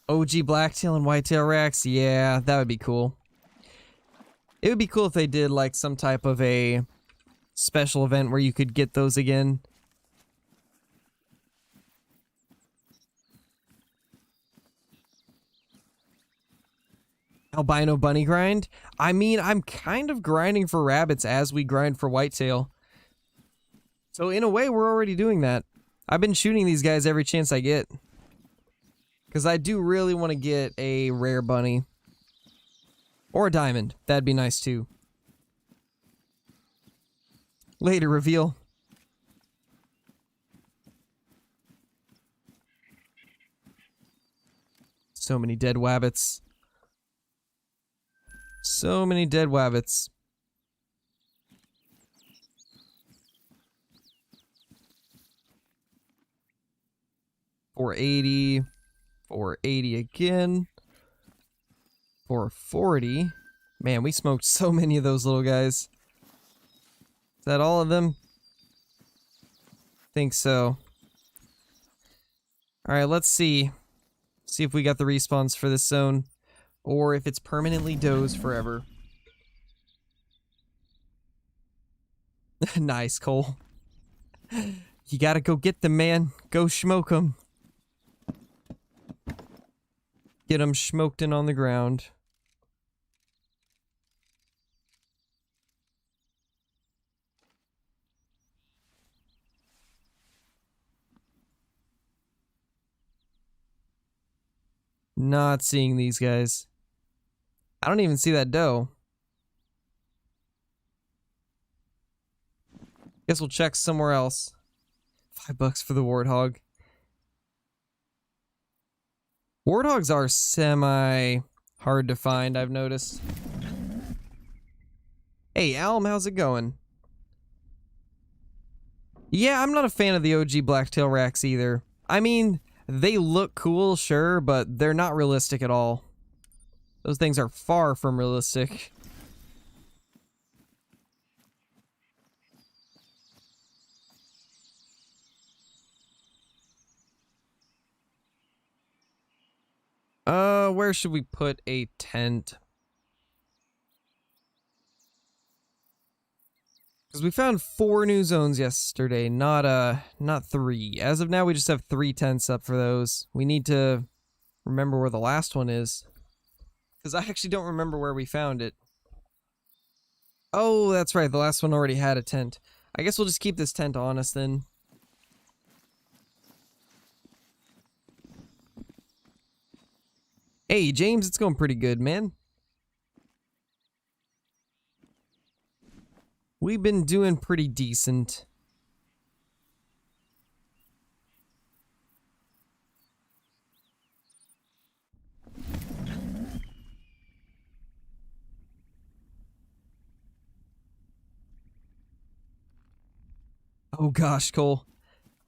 OG Blacktail and Whitetail racks? Yeah, that would be cool. It would be cool if they did like some type of a special event where you could get those again. Albino bunny grind? I mean, I'm kind of grinding for rabbits as we grind for whitetail. So in a way, we're already doing that. I've been shooting these guys every chance I get. Because I do really want to get a rare bunny. Or a diamond. That'd be nice too. Later, reveal. So many dead wabbits. So many dead wabbits. $480. $480 again. $440. Man, we smoked so many of those little guys. Is that all of them? Think so. Alright, let's see. See if we got the respawns for this zone. Or if it's permanently dozed forever. Nice, Cole. You gotta go get them, man. Go smoke them. Get them smoked in on the ground. Not seeing these guys. I don't even see that doe. Guess we'll check somewhere else. $5 for the warthog. Warthogs are semi hard to find, I've noticed. Hey, Alm, how's it going? Yeah, I'm not a fan of the OG Blacktail racks either. I mean, they look cool, sure, but they're not realistic at all. Those things are far from realistic. Where should we put a tent? Because we found 4 new zones yesterday, not 3. As of now, we just have 3 tents up for those. We need to remember where the last one is. Because I actually don't remember where we found it. Oh, that's right, the last one already had a tent. I guess we'll just keep this tent on us then. Hey, James, it's going pretty good, man. We've been doing pretty decent. Oh gosh, Cole.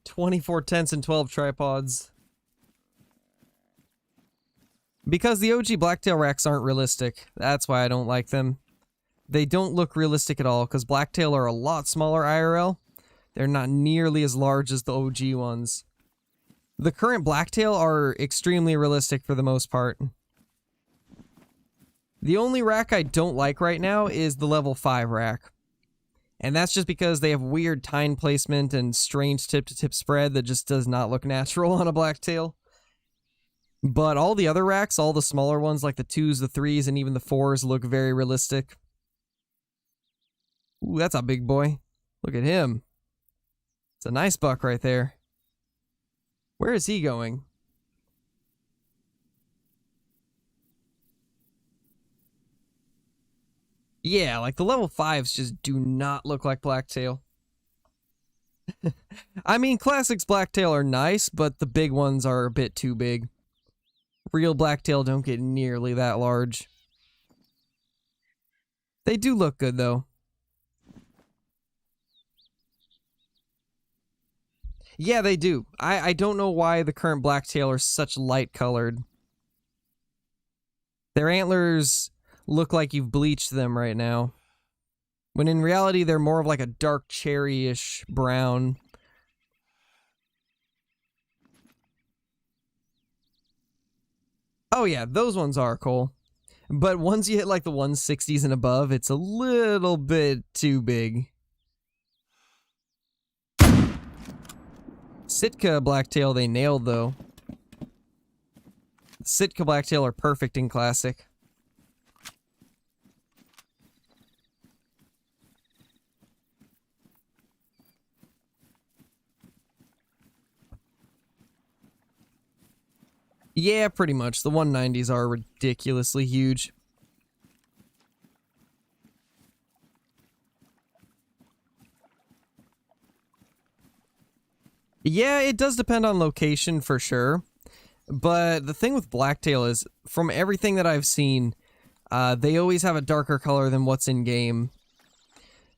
24 tents and 12 tripods. Because the OG Blacktail racks aren't realistic. That's why I don't like them. They don't look realistic at all, because Blacktail are a lot smaller IRL. They're not nearly as large as the OG ones. The current Blacktail are extremely realistic for the most part. The only rack I don't like right now is the level 5 rack. And that's just because they have weird tine placement and strange tip-to-tip spread that just does not look natural on a Blacktail. But all the other racks, all the smaller ones like the 2s, the 3s, and even the 4s look very realistic. Ooh, that's a big boy. Look at him. It's a nice buck right there. Where is he going? Yeah, like the level 5s just do not look like Blacktail. I mean, classics blacktail are nice, but the big ones are a bit too big. Real blacktail don't get nearly that large. They do look good, though. Yeah, they do. I don't know why the current blacktail are such light colored. Their antlers look like you've bleached them right now, when in reality they're more of like a dark cherry-ish brown. Oh yeah, those ones are cool. But once you hit like the 160s and above, it's a little bit too big. Sitka blacktail they nailed though. Sitka blacktail are perfect in classic. Yeah, pretty much. The 190s are ridiculously huge. Yeah, it does depend on location for sure. But the thing with blacktail is, from everything that I've seen, they always have a darker color than what's in game.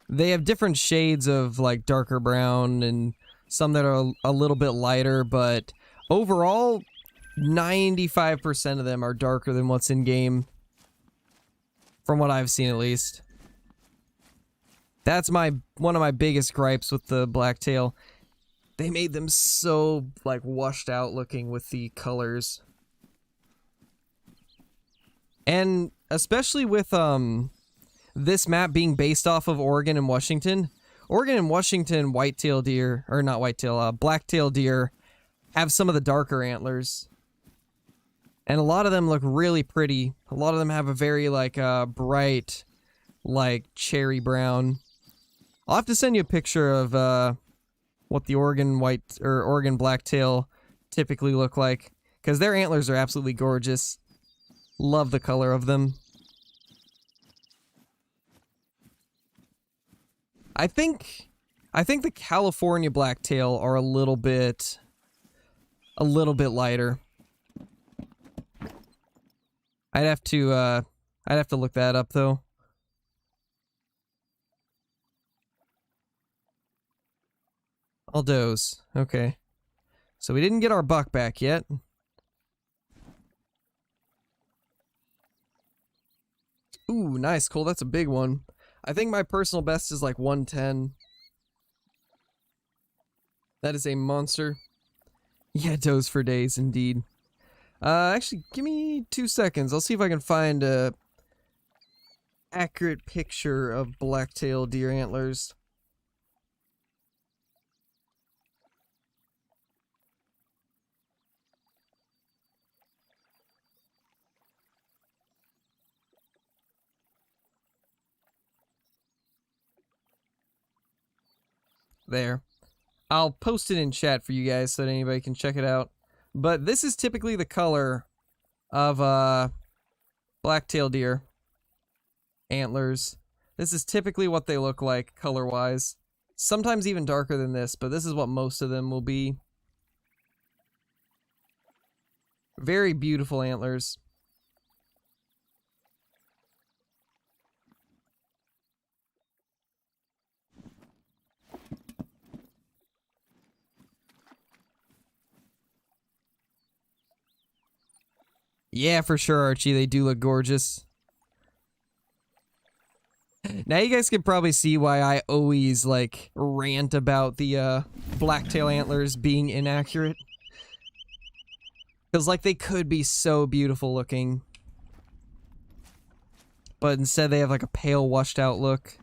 They have different shades of like darker brown and some that are a little bit lighter, but overall, 95% of them are darker than what's in game. From what I've seen, at least. That's one of my biggest gripes with the blacktail. They made them so, like, washed out looking with the colors. And especially with, this map being based off of Oregon and Washington. Oregon and Washington whitetail deer, or not whitetail, blacktail deer have some of the darker antlers. And a lot of them look really pretty. A lot of them have a very, like, bright, like, cherry brown. I'll have to send you a picture of, what the Oregon Oregon blacktail typically look like, because their antlers are absolutely gorgeous. Love the color of them. I think the California blacktail are a little bit lighter. I'd have to look that up though. All does. Okay. So we didn't get our buck back yet. Ooh, nice, Cole. That's a big one. I think my personal best is like 110. That is a monster. Yeah, does for days, indeed. Actually, give me 2 seconds. I'll see if I can find a accurate picture of blacktail deer antlers. There. I'll post it in chat for you guys so that anybody can check it out. But this is typically the color of blacktail deer antlers. This is typically what they look like color-wise. Sometimes even darker than this, but this is what most of them will be. Very beautiful antlers. Yeah, for sure, Archie. They do look gorgeous. Now you guys can probably see why I always, like, rant about the, blacktail antlers being inaccurate. Because, like, they could be so beautiful looking. But instead they have, like, a pale, washed out look.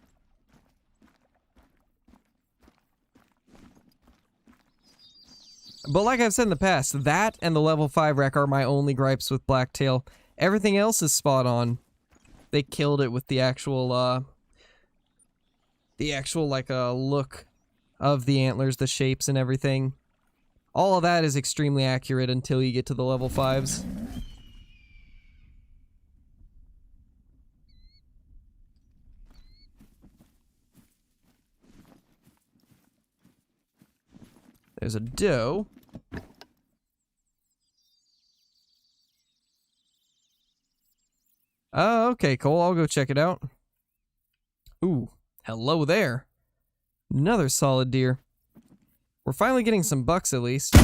But like I've said in the past, that and the level 5 wreck are my only gripes with blacktail. Everything else is spot on. They killed it with the actual, like, look of the antlers, the shapes and everything. All of that is extremely accurate until you get to the level 5s. There's a doe. Oh, okay, Cole. I'll go check it out. Ooh, hello there. Another solid deer. We're finally getting some bucks at least.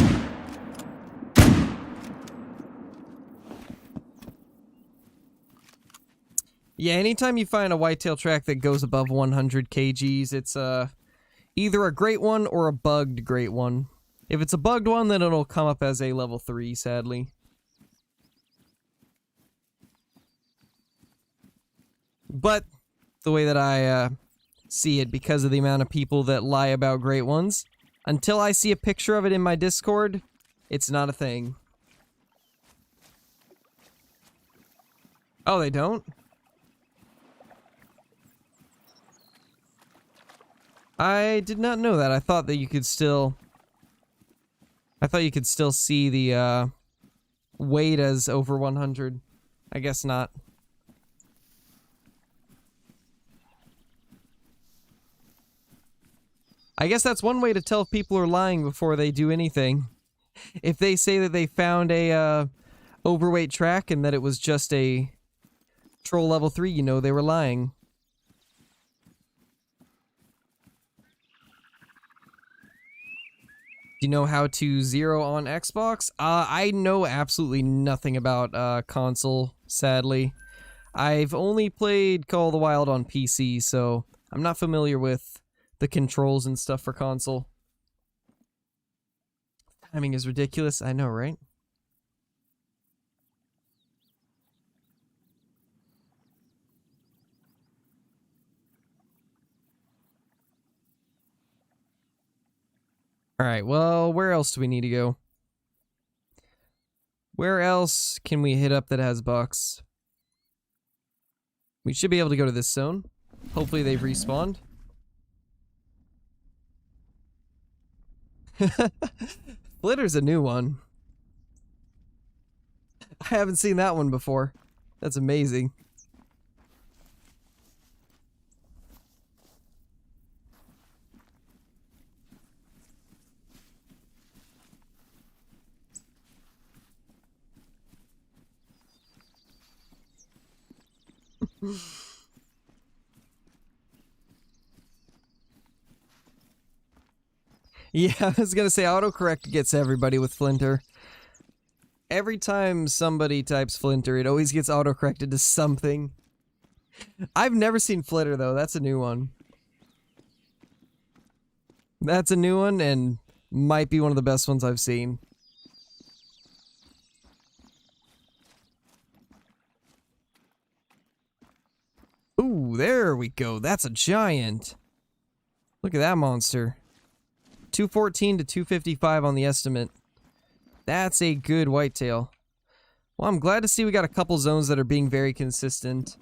Yeah, anytime you find a whitetail track that goes above 100 kgs, it's either a great one or a bugged great one. If it's a bugged one, then it'll come up as a level 3, sadly. But the way that I see it, because of the amount of people that lie about great ones, until I see a picture of it in my Discord, it's not a thing. Oh, they don't? I did not know that. I thought that you could still... I thought you could still see the weight as over 100. I guess not. I guess that's one way to tell if people are lying before they do anything. If they say that they found a overweight track and that it was just a troll level 3, you know they were lying. Do you know how to zero on Xbox? I know absolutely nothing about console, sadly. I've only played Call of the Wild on PC, so I'm not familiar with the controls and stuff for console. Timing is ridiculous, I know, right? Alright, well, where else do we need to go? Where else can we hit up that has bucks? We should be able to go to this zone. Hopefully they've respawned. Flitter's a new one. I haven't seen that one before. That's amazing. Yeah, I was gonna say autocorrect gets everybody with Flinter. Every time somebody types Flinter, it always gets autocorrected to something. I've never seen Flitter though, that's a new one. That's a new one and might be one of the best ones I've seen. Ooh, there we go. That's a giant. Look at that monster. 214 to 255 on the estimate. That's a good whitetail. Well, I'm glad to see we got a couple zones that are being very consistent.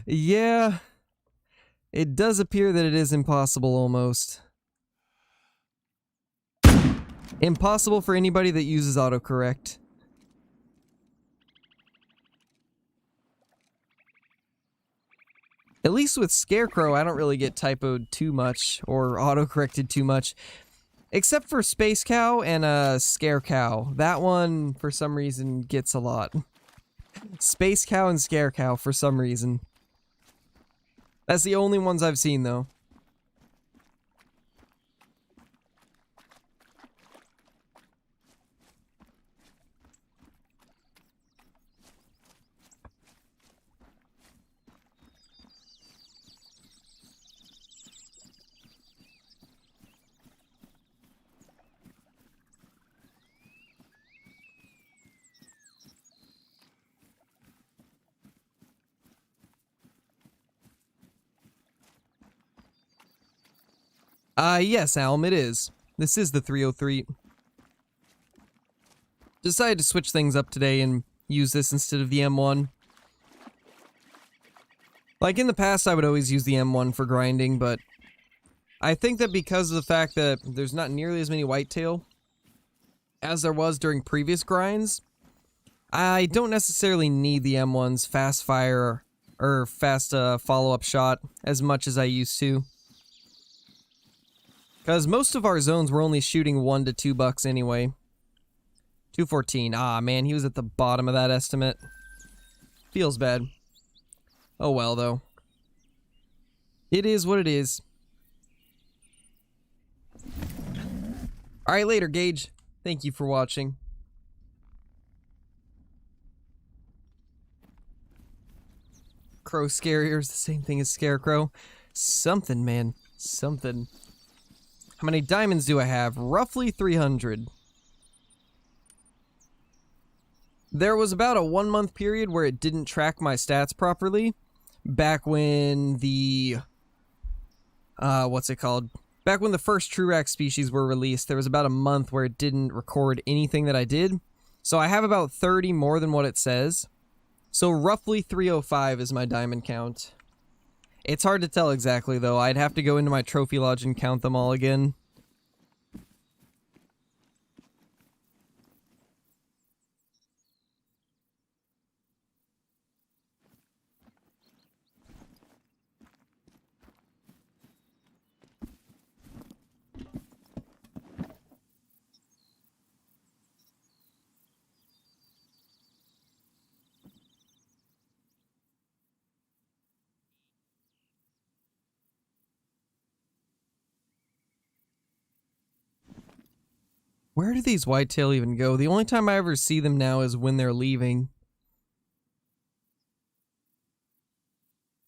Yeah. It does appear that it is impossible almost. Impossible for anybody that uses autocorrect. At least with Scarecrow, I don't really get typoed too much or autocorrected too much. Except for Space Cow and Scare Cow. That one, for some reason, gets a lot. Space Cow and Scare Cow, for some reason. That's the only ones I've seen, though. Yes, Alm, it is. This is the 303. Decided to switch things up today and use this instead of the M1. Like in the past, I would always use the M1 for grinding, but I think that because of the fact that there's not nearly as many whitetail as there was during previous grinds, I don't necessarily need the M1's fast fire or fast follow-up shot as much as I used to. Because most of our zones were only shooting 1 to 2 bucks anyway. 214. Ah, man, he was at the bottom of that estimate. Feels bad. Oh well, though. It is what it is. Alright, later, Gage. Thank you for watching. Crow Scarier is the same thing as Scarecrow. Something, man. Something. How many diamonds do I have? Roughly 300. There was about a 1-month period where it didn't track my stats properly. Back when the... what's it called? Back when the first true rack species were released, there was about a month where it didn't record anything that I did. So I have about 30 more than what it says. So roughly 305 is my diamond count. It's hard to tell exactly, though. I'd have to go into my trophy lodge and count them all again. Where do these whitetail even go? The only time I ever see them now is when they're leaving.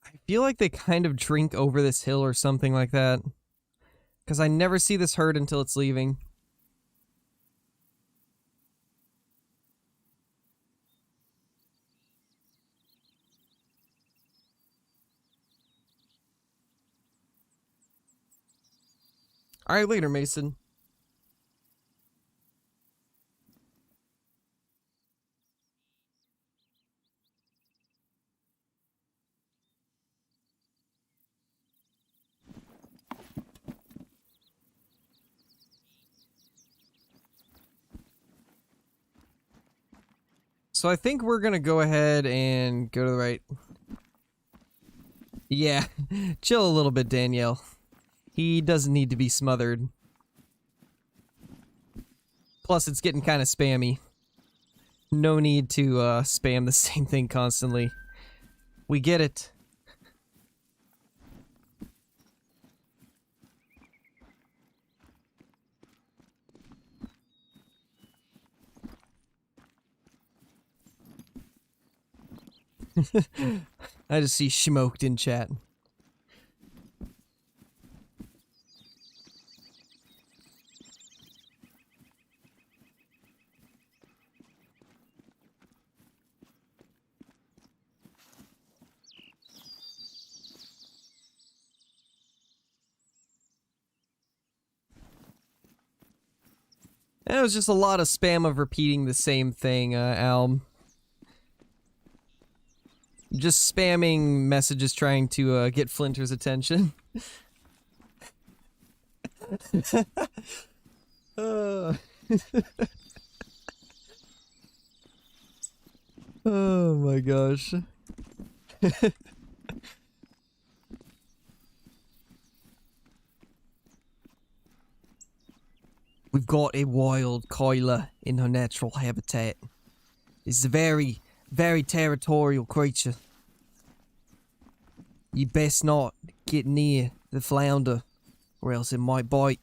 I feel like they kind of drink over this hill or something like that. Because I never see this herd until it's leaving. Alright, later, Mason. So I think we're gonna go ahead and go to the right. Yeah, chill a little bit, Danielle. He doesn't need to be smothered. Plus, it's getting kind of spammy. No need to spam the same thing constantly. We get it. I just see smoked in chat. And it was just a lot of spam of repeating the same thing, Alm. Just spamming messages trying to get Flinter's attention. Oh my gosh. We've got a wild Kyla in her natural habitat. It's a very, very territorial creature. You best not get near the flounder, or else it might bite.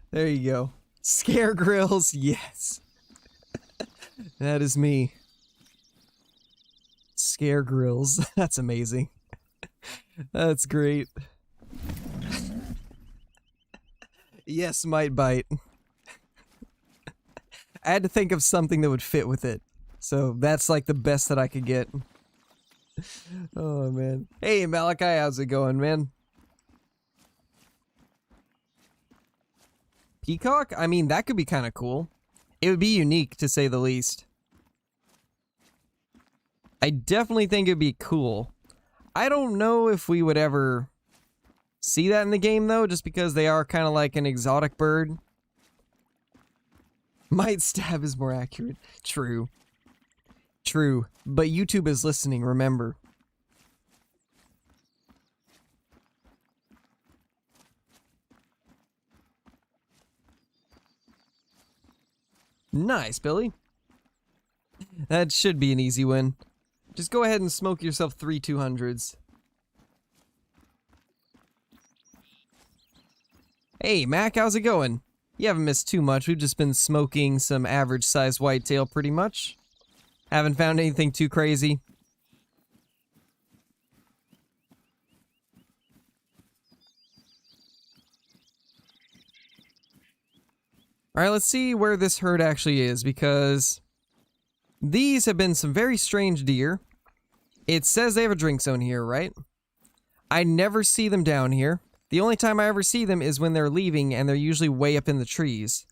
There you go. Scare grills, yes. That is me. Scare grills. That's amazing. That's great. Yes, might bite. I had to think of something that would fit with it. So that's like the best that I could get. Oh man. Hey Malachi, how's it going, man? Peacock? I mean, that could be kind of cool. It would be unique, to say the least. I definitely think it'd be cool. I don't know if we would ever see that in the game, though, just because they are kind of like an exotic bird. Might stab is more accurate. True. True. But YouTube is listening, remember. Nice, Billy. That should be an easy win. Just go ahead and smoke yourself 3 200s. Hey, Mac, how's it going? You haven't missed too much. We've just been smoking some average-sized whitetail pretty much. Haven't found anything too crazy. Alright, let's see where this herd actually is, because these have been some very strange deer. It says they have a drink zone here, right? I never see them down here. The only time I ever see them is when they're leaving, and they're usually way up in the trees.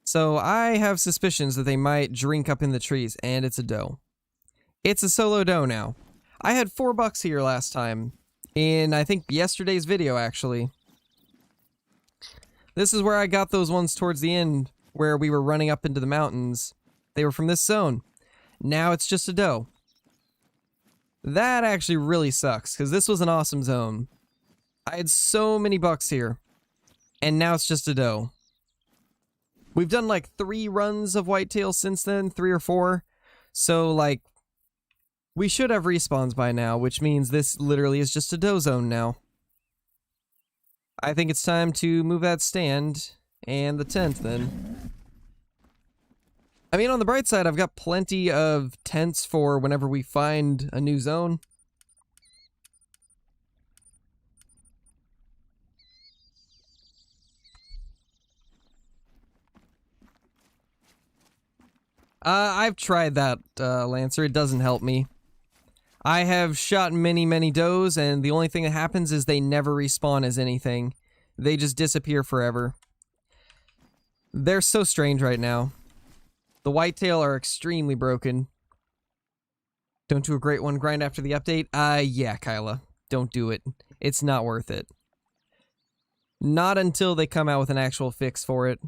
So I have suspicions that they might drink up in the trees, and it's a doe. It's a solo doe now. I had 4 bucks here last time, in I think yesterday's video actually. This is where I got those ones towards the end, where we were running up into the mountains. They were from this zone. Now it's just a doe. That actually really sucks, because this was an awesome zone. I had so many bucks here, and now it's just a doe. We've done like 3 runs of whitetail since then, 3 or 4. So like, we should have respawns by now, which means this literally is just a doe zone now. I think it's time to move that stand and the tent then. I mean, on the bright side, I've got plenty of tents for whenever we find a new zone. I've tried that, Lancer. It doesn't help me. I have shot many does, and the only thing that happens is they never respawn as anything. They just disappear forever. They're so strange right now. The whitetail are extremely broken. Don't do a great one grind after the update? Yeah, Kyla. Don't do it. It's not worth it. Not until they come out with an actual fix for it.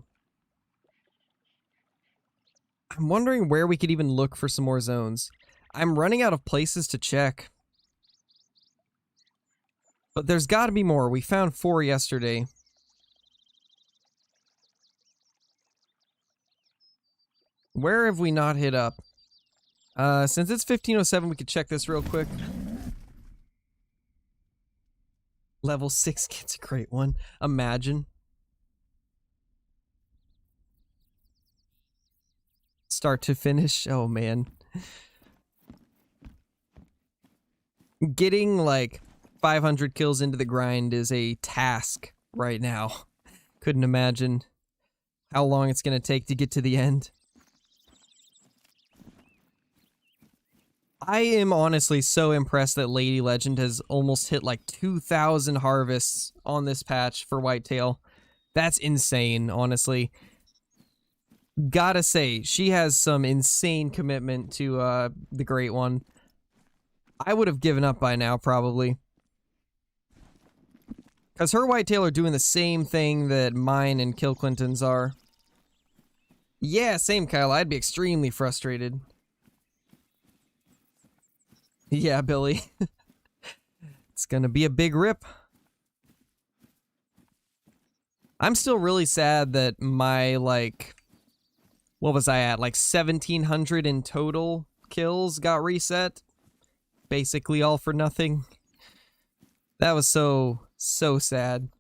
I'm wondering where we could even look for some more zones. I'm running out of places to check. But there's gotta be more. We found 4 yesterday. Where have we not hit up? Since it's 1507, we could check this real quick. Level 6 gets a great one. Imagine. Start to finish. Oh, man. Getting, like, 500 kills into the grind is a task right now. Couldn't imagine how long it's going to take to get to the end. I am honestly so impressed that Lady Legend has almost hit like 2,000 harvests on this patch for whitetail. That's insane, honestly. Gotta say, she has some insane commitment to the Great One. I would have given up by now, probably. Because her whitetail are doing the same thing that mine and Kill Clinton's are. Yeah, same, Kyle. I'd be extremely frustrated. Yeah, Billy. It's gonna be a big rip. I'm still really sad that my, like... What was I at? Like 1,700 in total kills got reset. Basically all for nothing. That was so sad.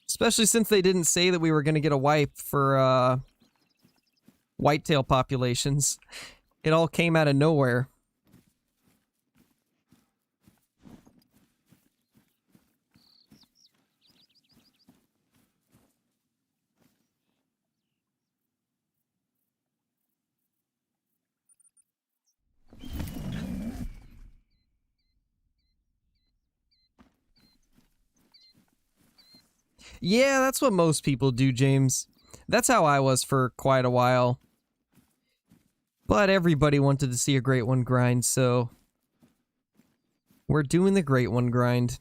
Especially since they didn't say that we were gonna get a wipe for, whitetail populations. It all came out of nowhere. Yeah, that's what most people do, James. That's how I was for quite a while. But everybody wanted to see a Great One grind, so... we're doing the Great One grind.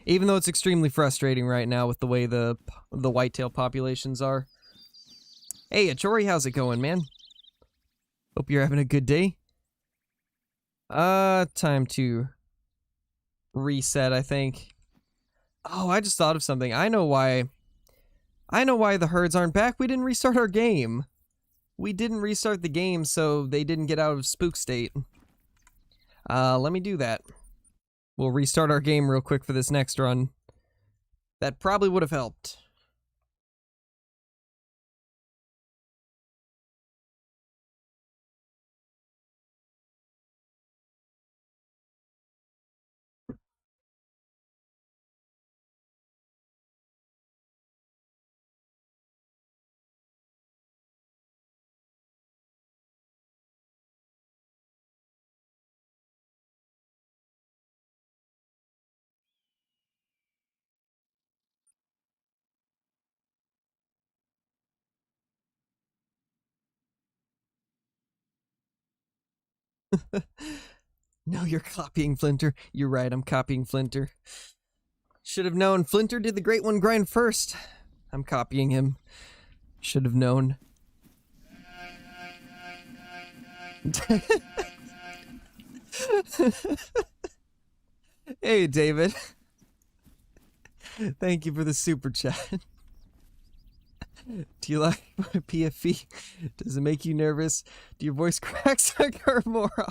Even though it's extremely frustrating right now with the way the whitetail populations are. Hey, Achori, how's it going, man? Hope you're having a good day. Time to reset, I think. Oh, I just thought of something. I know why I know why the herds aren't back. We didn't restart our game. We didn't restart the game, so they didn't get out of spook state. Let me do that. We'll restart our game real quick for this next run. That probably would have helped. No, you're copying Flinter. You're right, I'm copying Flinter. Should have known. Flinter did the Great One grind first. I'm copying him. Should have known. Hey, David. Thank you for the super chat. Do you like my PFP? Does it make you nervous? Do your voice cracks or more often?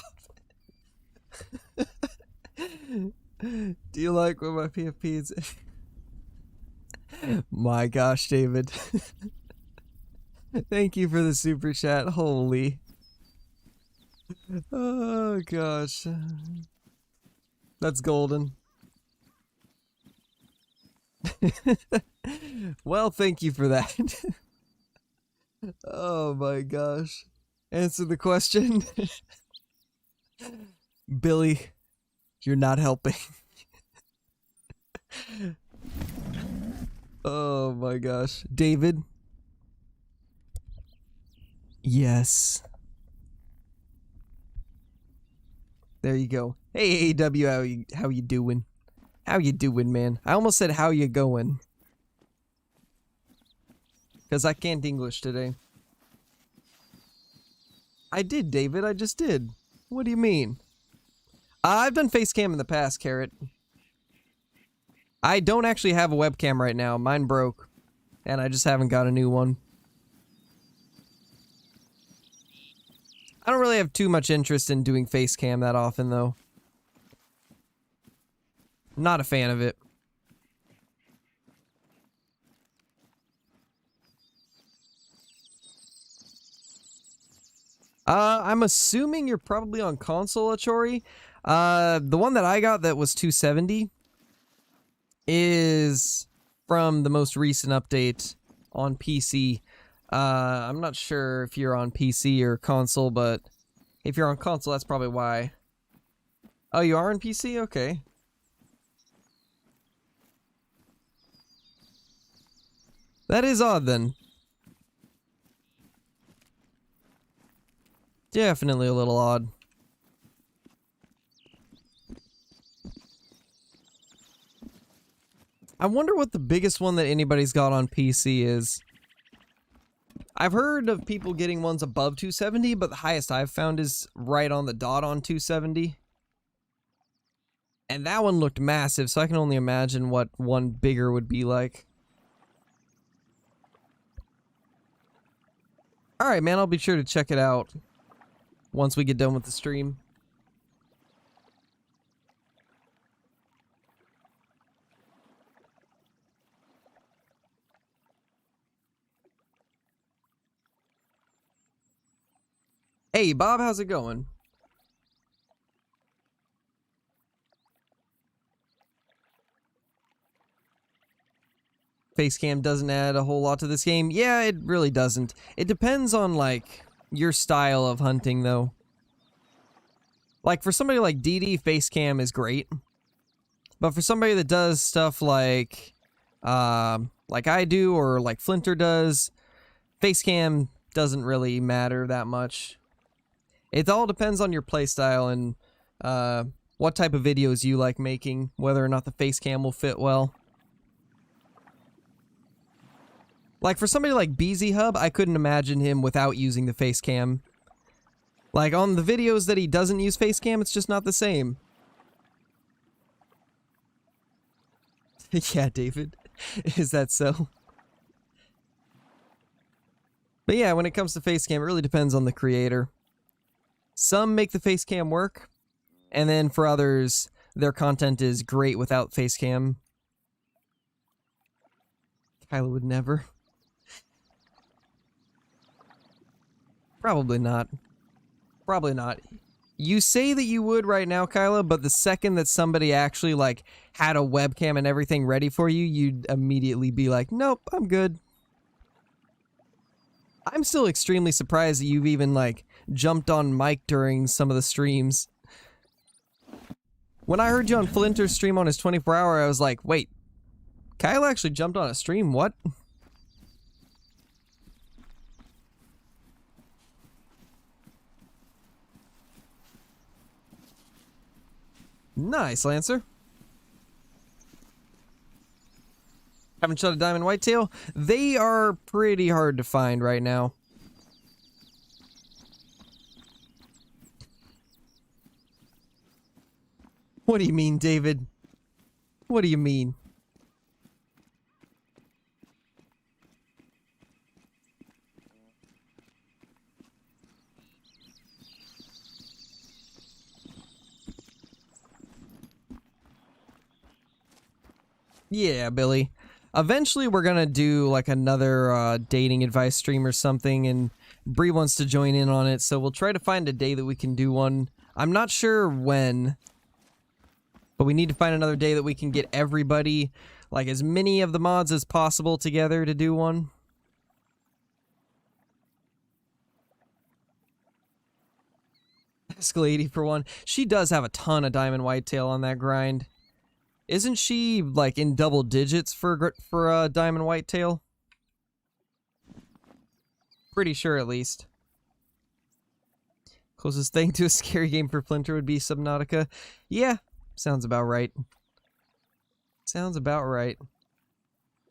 Do you like what my PFP is? My gosh, David. Thank you for the super chat. Holy. Oh gosh. That's golden. Well, thank you for that. Oh my gosh. Answer the question. Billy, you're not helping. Oh my gosh. David? Yes. There you go. Hey, AW, how you doing? How you doing, man? I almost said how you going. Because I can't English today. I did, David. I just did. What do you mean? I've done face cam in the past, Carrot. I don't actually have a webcam right now. Mine broke. And I just haven't got a new one. I don't really have too much interest in doing face cam that often, though. Not a fan of it. I'm assuming you're probably on console, Achori. The one that I got that was 270 is from the most recent update on PC. I'm not sure if you're on PC or console, but if you're on console, that's probably why. Oh, you are on PC? Okay. That is odd, then. Definitely a little odd. I wonder what the biggest one that anybody's got on PC is. I've heard of people getting ones above 270, but the highest I've found is right on the dot on 270. And that one looked massive, so I can only imagine what one bigger would be like. Alright, man, I'll be sure to check it out once we get done with the stream. Hey, Bob, how's it going? Facecam doesn't add a whole lot to this game. Yeah, it really doesn't. It depends on, like, your style of hunting, though. Like, for somebody like DD, Facecam is great. But for somebody that does stuff like I do, or like Flinter does, Facecam doesn't really matter that much. It all depends on your playstyle and what type of videos you like making, whether or not the Facecam will fit well. Like, for somebody like BZ Hub, I couldn't imagine him without using the Facecam. Like, on the videos that he doesn't use Facecam, it's just not the same. Yeah, David. Is that so? But yeah, when it comes to face cam, it really depends on the creator. Some make the face cam work, and then for others, their content is great without face cam. Kyla would never. Probably not. Probably not. You say that you would right now, Kyla, but the second that somebody actually, like, had a webcam and everything ready for you, you'd immediately be like, nope, I'm good. I'm still extremely surprised that you've even, like, jumped on mic during some of the streams. When I heard you on Flinter's stream on his 24-hour, I was like, wait, Kyle actually jumped on a stream? What? Nice, Lancer. Haven't shot a diamond whitetail? They are pretty hard to find right now. What do you mean, David? What do you mean? Yeah, Billy. Eventually we're gonna do like another dating advice stream or something, and Bree wants to join in on it, so we'll try to find a day that we can do one. I'm not sure when, but we need to find another day that we can get everybody, like as many of the mods as possible together to do one. Haskell 80 for one. She does have a ton of diamond whitetail on that grind. Isn't she like in double digits for diamond whitetail? Pretty sure, at least. Closest thing to a scary game for Flinter would be Subnautica. Yeah, sounds about right. Sounds about right.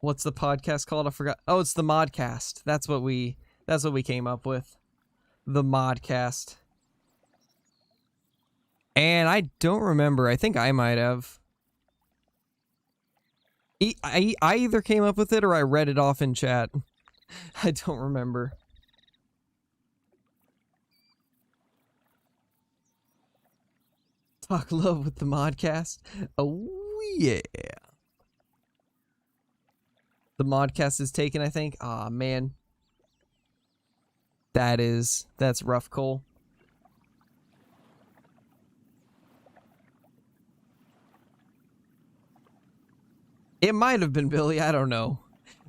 What's the podcast called? I forgot. Oh, it's the Modcast. That's what we came up with. The Modcast. And I don't remember. I think I might have. I either came up with it or I read it off in chat. I don't remember. Talk love with the Modcast. Oh, yeah. The Modcast is taken, I think. Aw, man. That's rough, Cole. It might have been Billy, I don't know.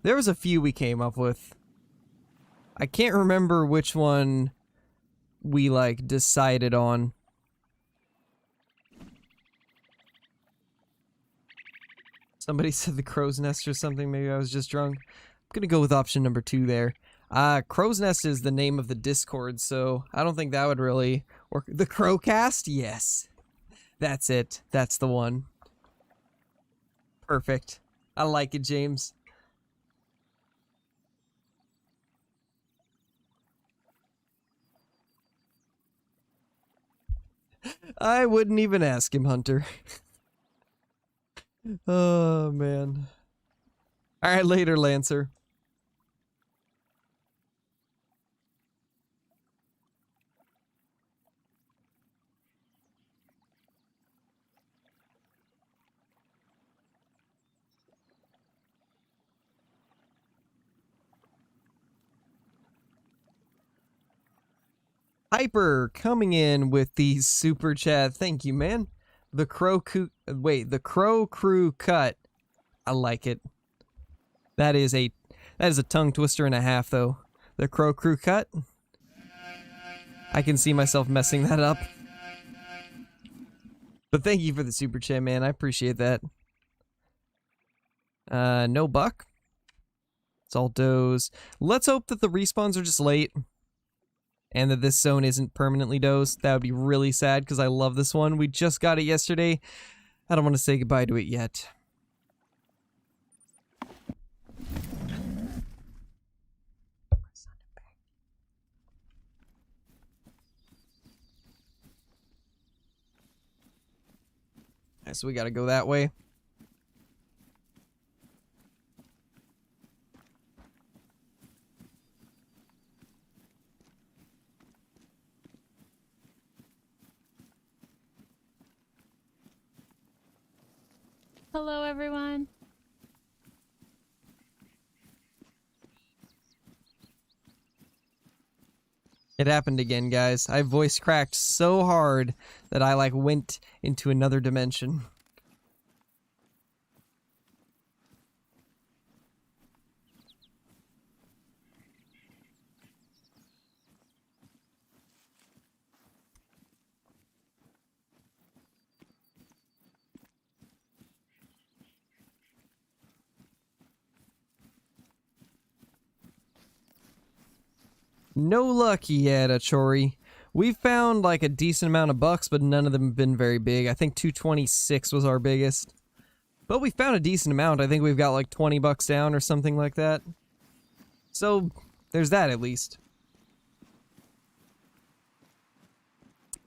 There was a few we came up with. I can't remember which one we, like, decided on. Somebody said the crow's nest or something, maybe I was just drunk. I'm gonna go with option number 2 there. Crow's nest is the name of the Discord, so I don't think that would really work. The Crowcast? Yes. That's it. That's the one. Perfect. I like it, James. I wouldn't even ask him, Hunter. Oh, man. Alright, later, Lancer. Hyper coming in with the super chat. Thank you, man. The Crow Crew cut. I like it. That is a tongue twister and a half, though. The Crow Crew cut. I can see myself messing that up. But thank you for the super chat, man. I appreciate that. No buck. It's all does. Let's hope that the respawns are just late. And that this zone isn't permanently dosed. That would be really sad because I love this one. We just got it yesterday. I don't want to say goodbye to it yet. Alright, so we gotta go that way. Hello, everyone. It happened again, guys. I voice cracked so hard that I like went into another dimension. No luck yet, Achori. We've found like a decent amount of bucks, but none of them have been very big. I think 226 was our biggest. But we found a decent amount. I think we've got like 20 bucks down or something like that. So, there's that at least.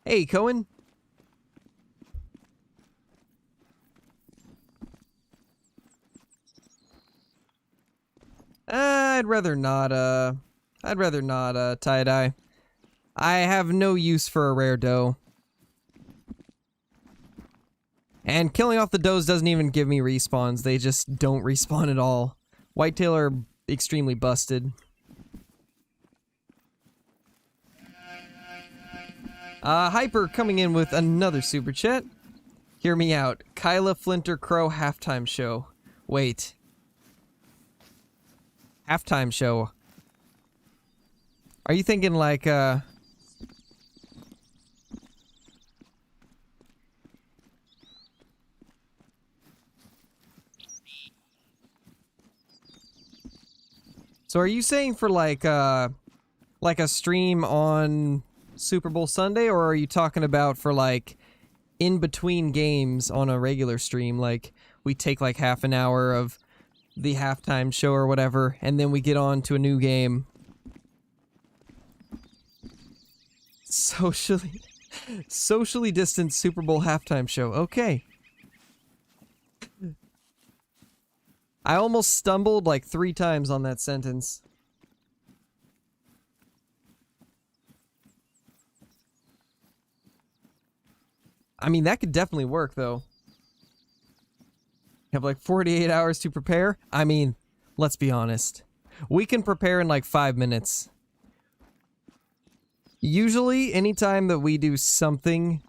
Hey, Cohen. I'd rather not tie-dye. I have no use for a rare doe. And killing off the does doesn't even give me respawns. They just don't respawn at all. Whitetail are extremely busted. Hyper coming in with another super chat. Hear me out. Kyla Flinter Crow halftime show. Wait. Halftime show. Are you thinking like, So are you saying for like a stream on Super Bowl Sunday, or are you talking about for like in between games on a regular stream? Like we take like half an hour of the halftime show or whatever, and then we get on to a new game. Socially distanced Super Bowl halftime show. Okay. I almost stumbled like 3 times on that sentence. I mean, that could definitely work, though. You have like 48 hours to prepare. I mean, let's be honest. We can prepare in like 5 minutes. Usually, anytime that we do something,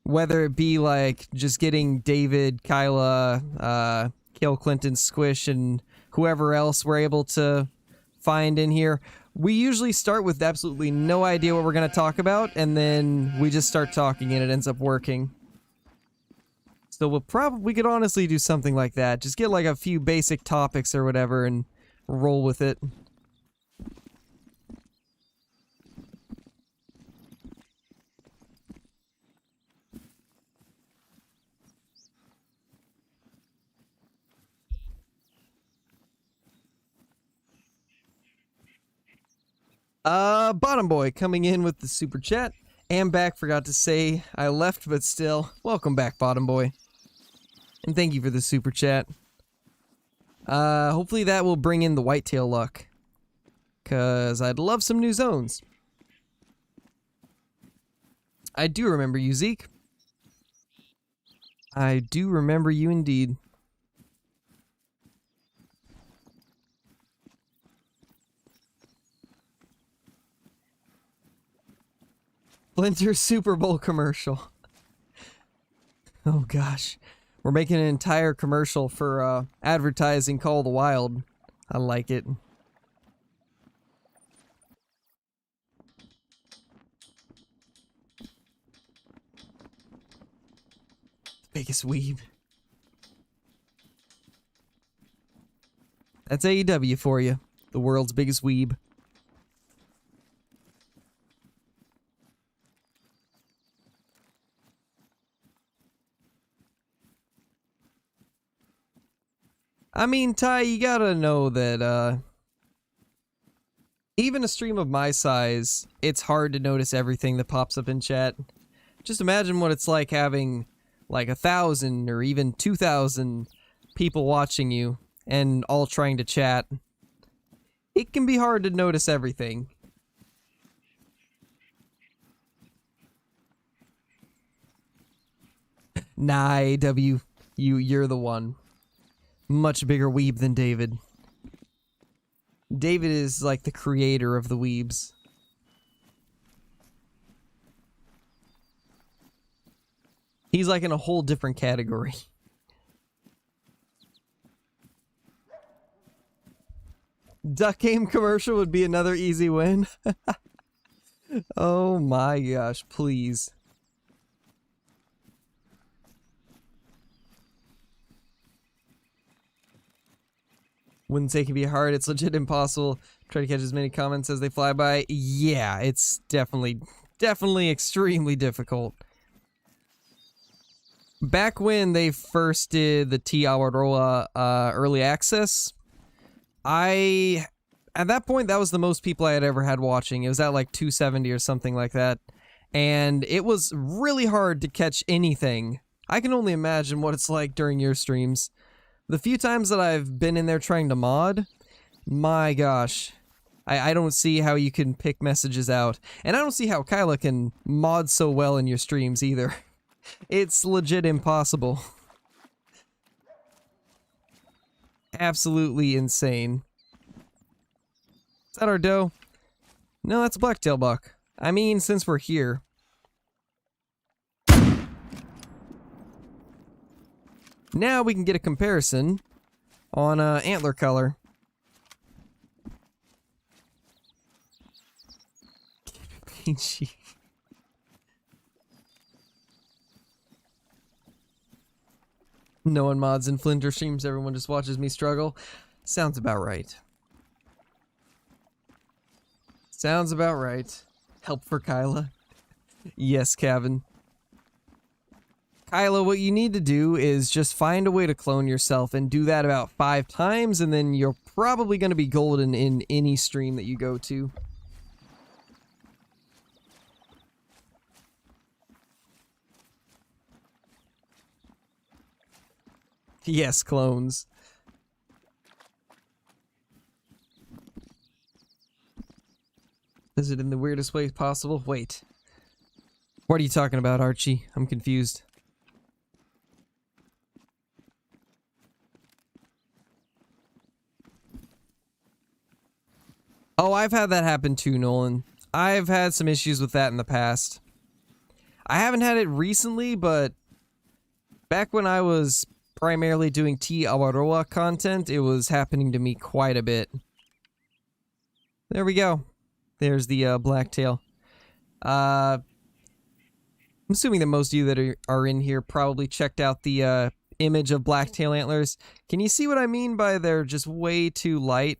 whether it be like just getting David, Kyla, Kill Clinton, Squish, and whoever else we're able to find in here, we usually start with absolutely no idea what we're going to talk about, and then we just start talking and it ends up working. So we could honestly do something like that. Just get like a few basic topics or whatever and roll with it. Bottom Boy coming in with the super chat. Am back, forgot to say I left, but still, welcome back, Bottom Boy. And thank you for the super chat. Hopefully that will bring in the whitetail luck. Cause I'd love some new zones. I do remember you, Zeke. I do remember you indeed. Splinter Super Bowl commercial. Oh gosh. We're making an entire commercial for advertising Call of the Wild. I like it. Biggest weeb. That's AEW for you. The world's biggest weeb. I mean, Ty, you gotta know that, even a stream of my size, it's hard to notice everything that pops up in chat. Just imagine what it's like having, like, 1,000 or even 2,000 people watching you and all trying to chat. It can be hard to notice everything. Nah, AW. You're the one. Much bigger weeb than David. David is like the creator of the weebs. He's like in a whole different category. Duck game commercial would be another easy win. Oh my gosh, please. Wouldn't say it can be hard, it's legit impossible. Try to catch as many comments as they fly by. Yeah, it's definitely extremely difficult. Back when they first did the T Awaroa early access, at that point, that was the most people I had ever had watching. It was at like 270 or something like that. And it was really hard to catch anything. I can only imagine what it's like during your streams. The few times that I've been in there trying to mod, my gosh. I don't see how you can pick messages out. And I don't see how Kyla can mod so well in your streams either. It's legit impossible. Absolutely insane. Is that our doe? No, that's a blacktail buck. I mean, since we're here. Now we can get a comparison on antler color. PG. No one mods in Flinter streams, everyone just watches me struggle. Sounds about right. Sounds about right. Help for Kyla. Yes, Kevin. Kyla, what you need to do is just find a way to clone yourself and do that about 5 times, and then you're probably going to be golden in any stream that you go to. Yes, clones. Is it in the weirdest way possible? Wait. What are you talking about, Archie? I'm confused. Oh, I've had that happen too, Nolan. I've had some issues with that in the past. I haven't had it recently, but back when I was primarily doing T Awaroa content, it was happening to me quite a bit. There we go. There's the blacktail. I'm assuming that most of you that are in here probably checked out the image of blacktail antlers. Can you see what I mean by they're just way too light?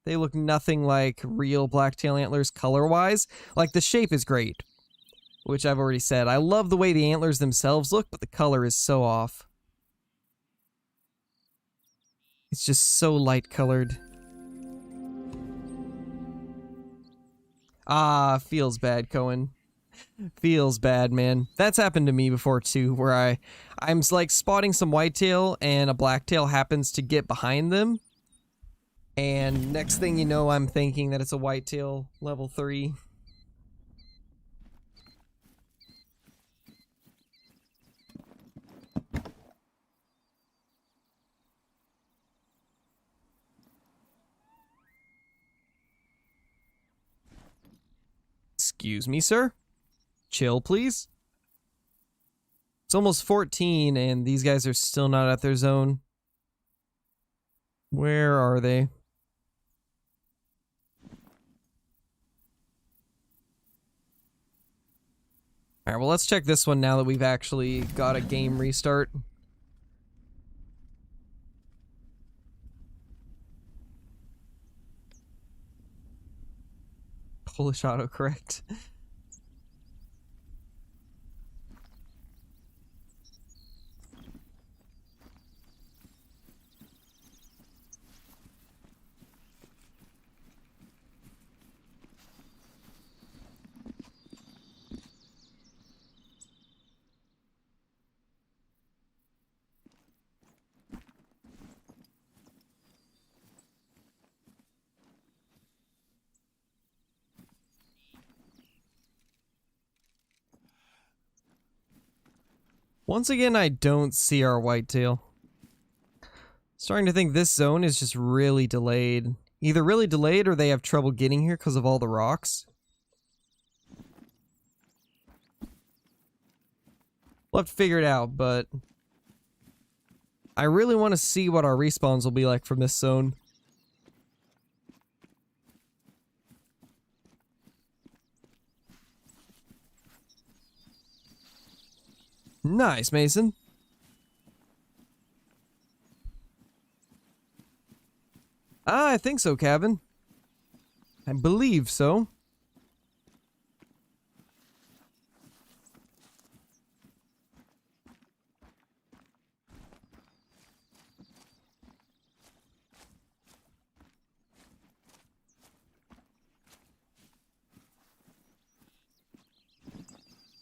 They look nothing like real blacktail antlers color-wise. Like, the shape is great, which I've already said. I love the way the antlers themselves look, but the color is so off. It's just so light-colored. Ah, feels bad, Cohen. Feels bad, man. That's happened to me before, too, where I'm like spotting some whitetail, and a blacktail happens to get behind them. And next thing you know, I'm thinking that it's a whitetail level 3. Excuse me, sir? Chill, please. It's almost 14, and these guys are still not at their zone. Where are they? Alright, well, let's check this one now that we've actually got a game restart. Polish autocorrect. Once again, I don't see our whitetail. Starting to think this zone is just really delayed. Either really delayed or they have trouble getting here because of all the rocks. We'll have to figure it out, but I really want to see what our respawns will be like from this zone. Nice, Mason. I think so, Cabin. I believe so.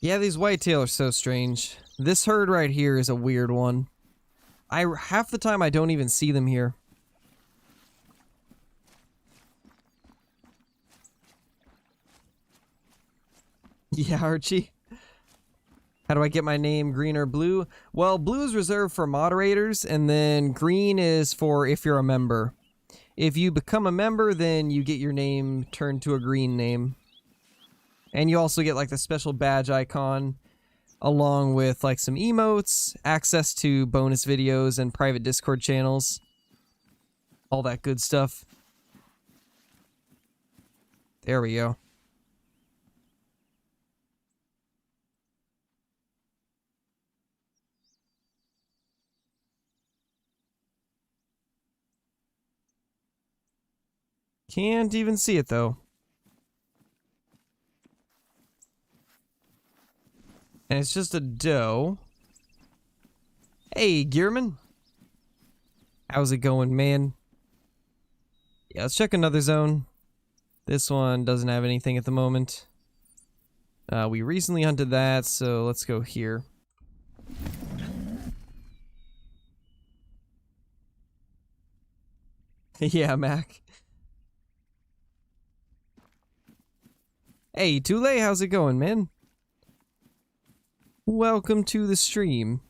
Yeah, these whitetail are so strange. This herd right here is a weird one. Half the time I don't even see them here. Yeah, Archie. How do I get my name, green or blue? Well, blue is reserved for moderators, and then green is for if you're a member. If you become a member, then you get your name turned to a green name. And you also get like the special badge icon, along with like some emotes, access to bonus videos and private Discord channels. All that good stuff. There we go. Can't even see it though. And it's just a doe. Hey, Gearman. How's it going, man? Yeah, let's check another zone. This one doesn't have anything at the moment. We recently hunted that, so let's go here. Yeah, Mac. Hey, Tule, how's it going, man? Welcome to the stream.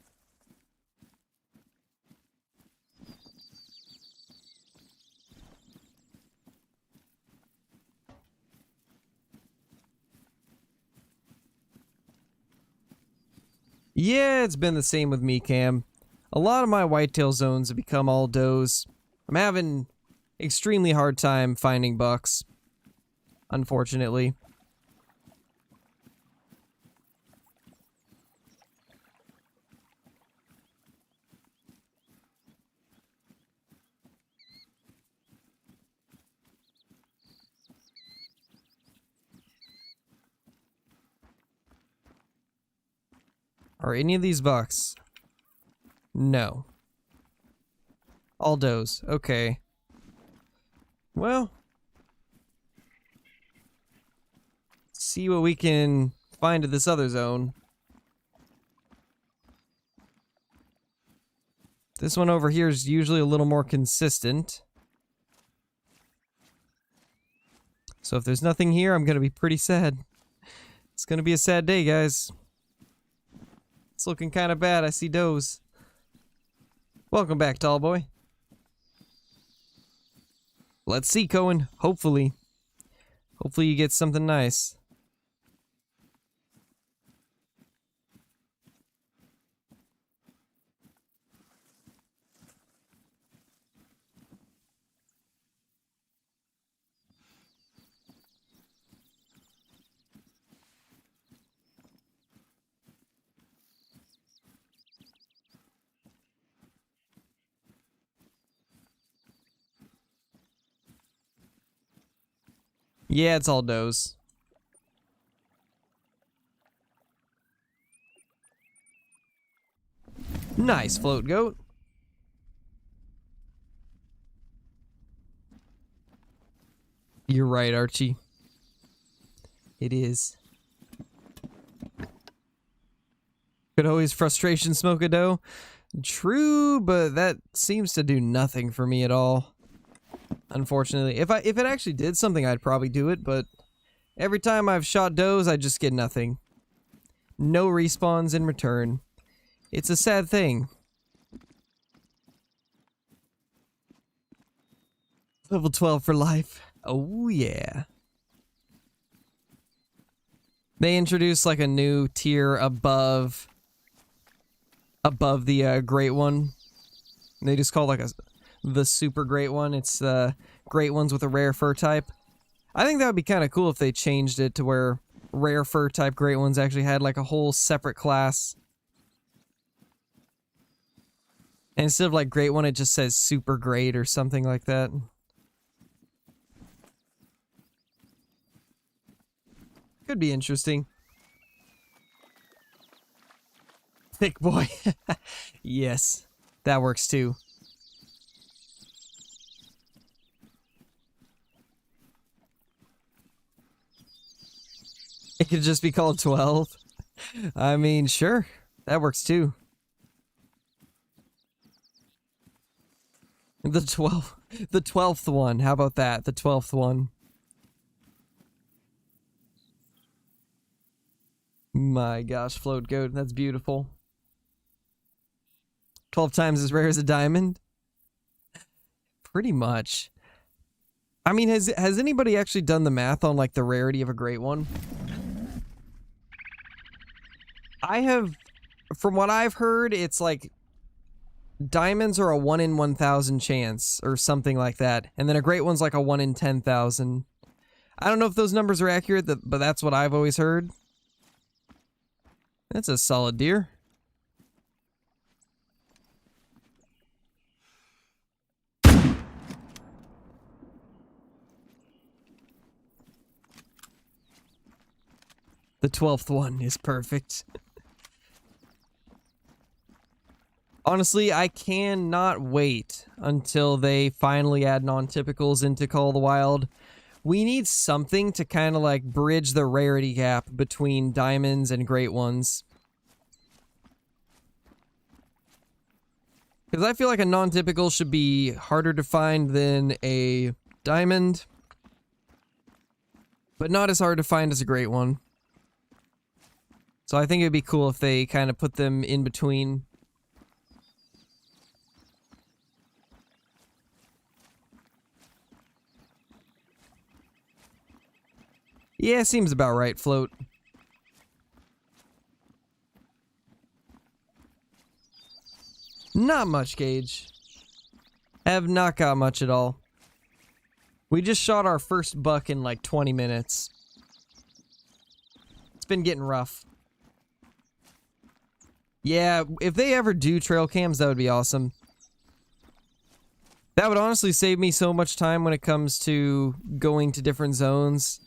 Yeah, it's been the same with me, Cam. A lot of my whitetail zones have become all does. I'm having extremely hard time finding bucks, unfortunately. Are any of these bucks? No. All does. Okay. Well. See what we can find at this other zone. This one over here is usually a little more consistent. So if there's nothing here, I'm gonna be pretty sad. It's gonna be a sad day, guys. It's looking kind of bad. I see does. Welcome back, tall boy. Let's see, Cohen. Hopefully. Hopefully you get something nice. Yeah, it's all does. Nice float goat. You're right, Archie. It is. Could always frustration smoke a doe. True, but that seems to do nothing for me at all. Unfortunately, if it actually did something, I'd probably do it, but every time I've shot does, I just get nothing. No respawns in return. It's a sad thing. Level 12 for life. Oh, yeah. They introduced like a new tier above the great one. They just call like the super great one. It's the great ones with a rare fur type. I think that would be kind of cool if they changed it to where rare fur type great ones actually had like a whole separate class. And instead of like great one, it just says super great or something like that. Could be interesting. Thick boy. Yes, that works too. It could just be called 12. I mean, sure, that works too. The 12th one. How about that? The 12th one. My gosh, float goat, that's beautiful. 12 times as rare as a diamond? Pretty much. I mean, has anybody actually done the math on like the rarity of a great one? I have, from what I've heard, it's like diamonds are a 1 in 1,000 chance or something like that, and then a great one's like a 1 in 10,000. I don't know if those numbers are accurate, but that's what I've always heard. That's a solid deer. The 12th one is perfect. Honestly, I cannot wait until they finally add non-typicals into Call of the Wild. We need something to kind of like bridge the rarity gap between diamonds and great ones. Because I feel like a non-typical should be harder to find than a diamond, but not as hard to find as a great one. So I think it'd be cool if they kind of put them in between. Yeah, seems about right, float. Not much, Gage. Have not got much at all. We just shot our first buck in like 20 minutes. It's been getting rough. Yeah, if they ever do trail cams, that would be awesome. That would honestly save me so much time when it comes to going to different zones.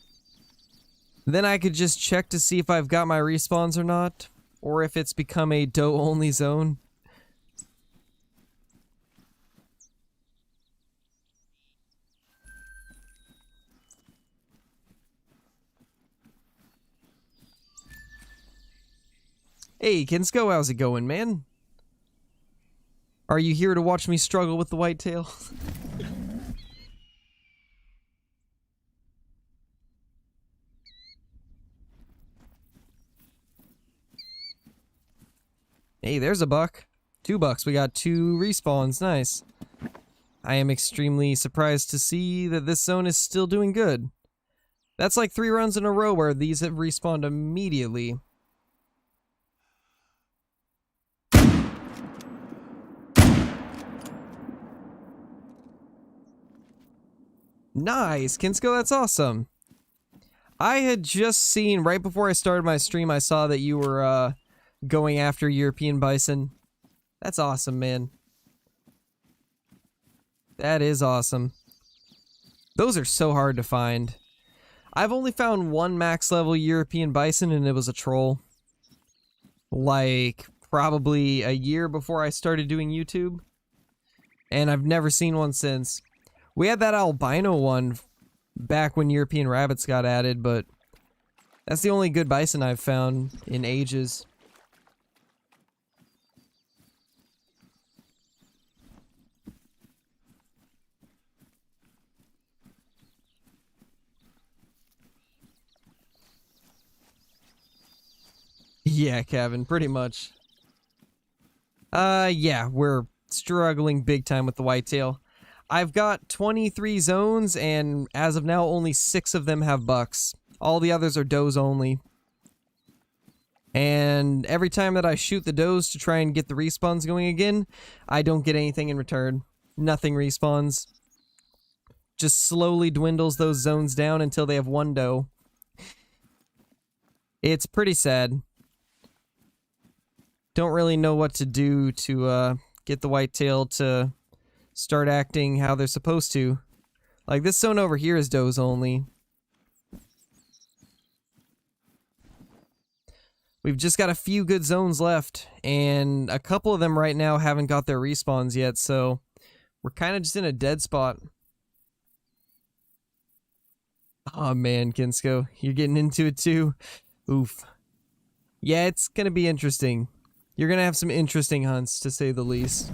Then I could just check to see if I've got my respawns or not, or if it's become a doe-only zone. Hey, Kinsko, how's it going, man? Are you here to watch me struggle with the whitetail? Hey, there's a buck. 2 bucks. We got 2 respawns. Nice. I am extremely surprised to see that this zone is still doing good. That's like 3 runs in a row where these have respawned immediately. Nice, Kinsko, that's awesome. I had just seen, right before I started my stream, I saw that you were, going after European bison. That's awesome, man. That is awesome. Those are so hard to find. I've only found 1 max level European bison, and it was a troll. Like, probably a year before I started doing YouTube. And I've never seen one since. We had that albino one back when European rabbits got added, but that's the only good bison I've found in ages. Yeah, Kevin, pretty much. Yeah, we're struggling big time with the whitetail. I've got 23 zones, and as of now, only 6 of them have bucks. All the others are does only. And every time that I shoot the does to try and get the respawns going again, I don't get anything in return. Nothing respawns. Just slowly dwindles those zones down until they have 1 doe. It's pretty sad. Don't really know what to do to get the whitetail to start acting how they're supposed to. Like, this zone over here is does only. We've just got a few good zones left, and a couple of them right now haven't got their respawns yet, so we're kind of just in a dead spot. Oh man, Kinsko, you're getting into it too. Oof. Yeah, it's gonna be interesting. You're gonna have some interesting hunts, to say the least.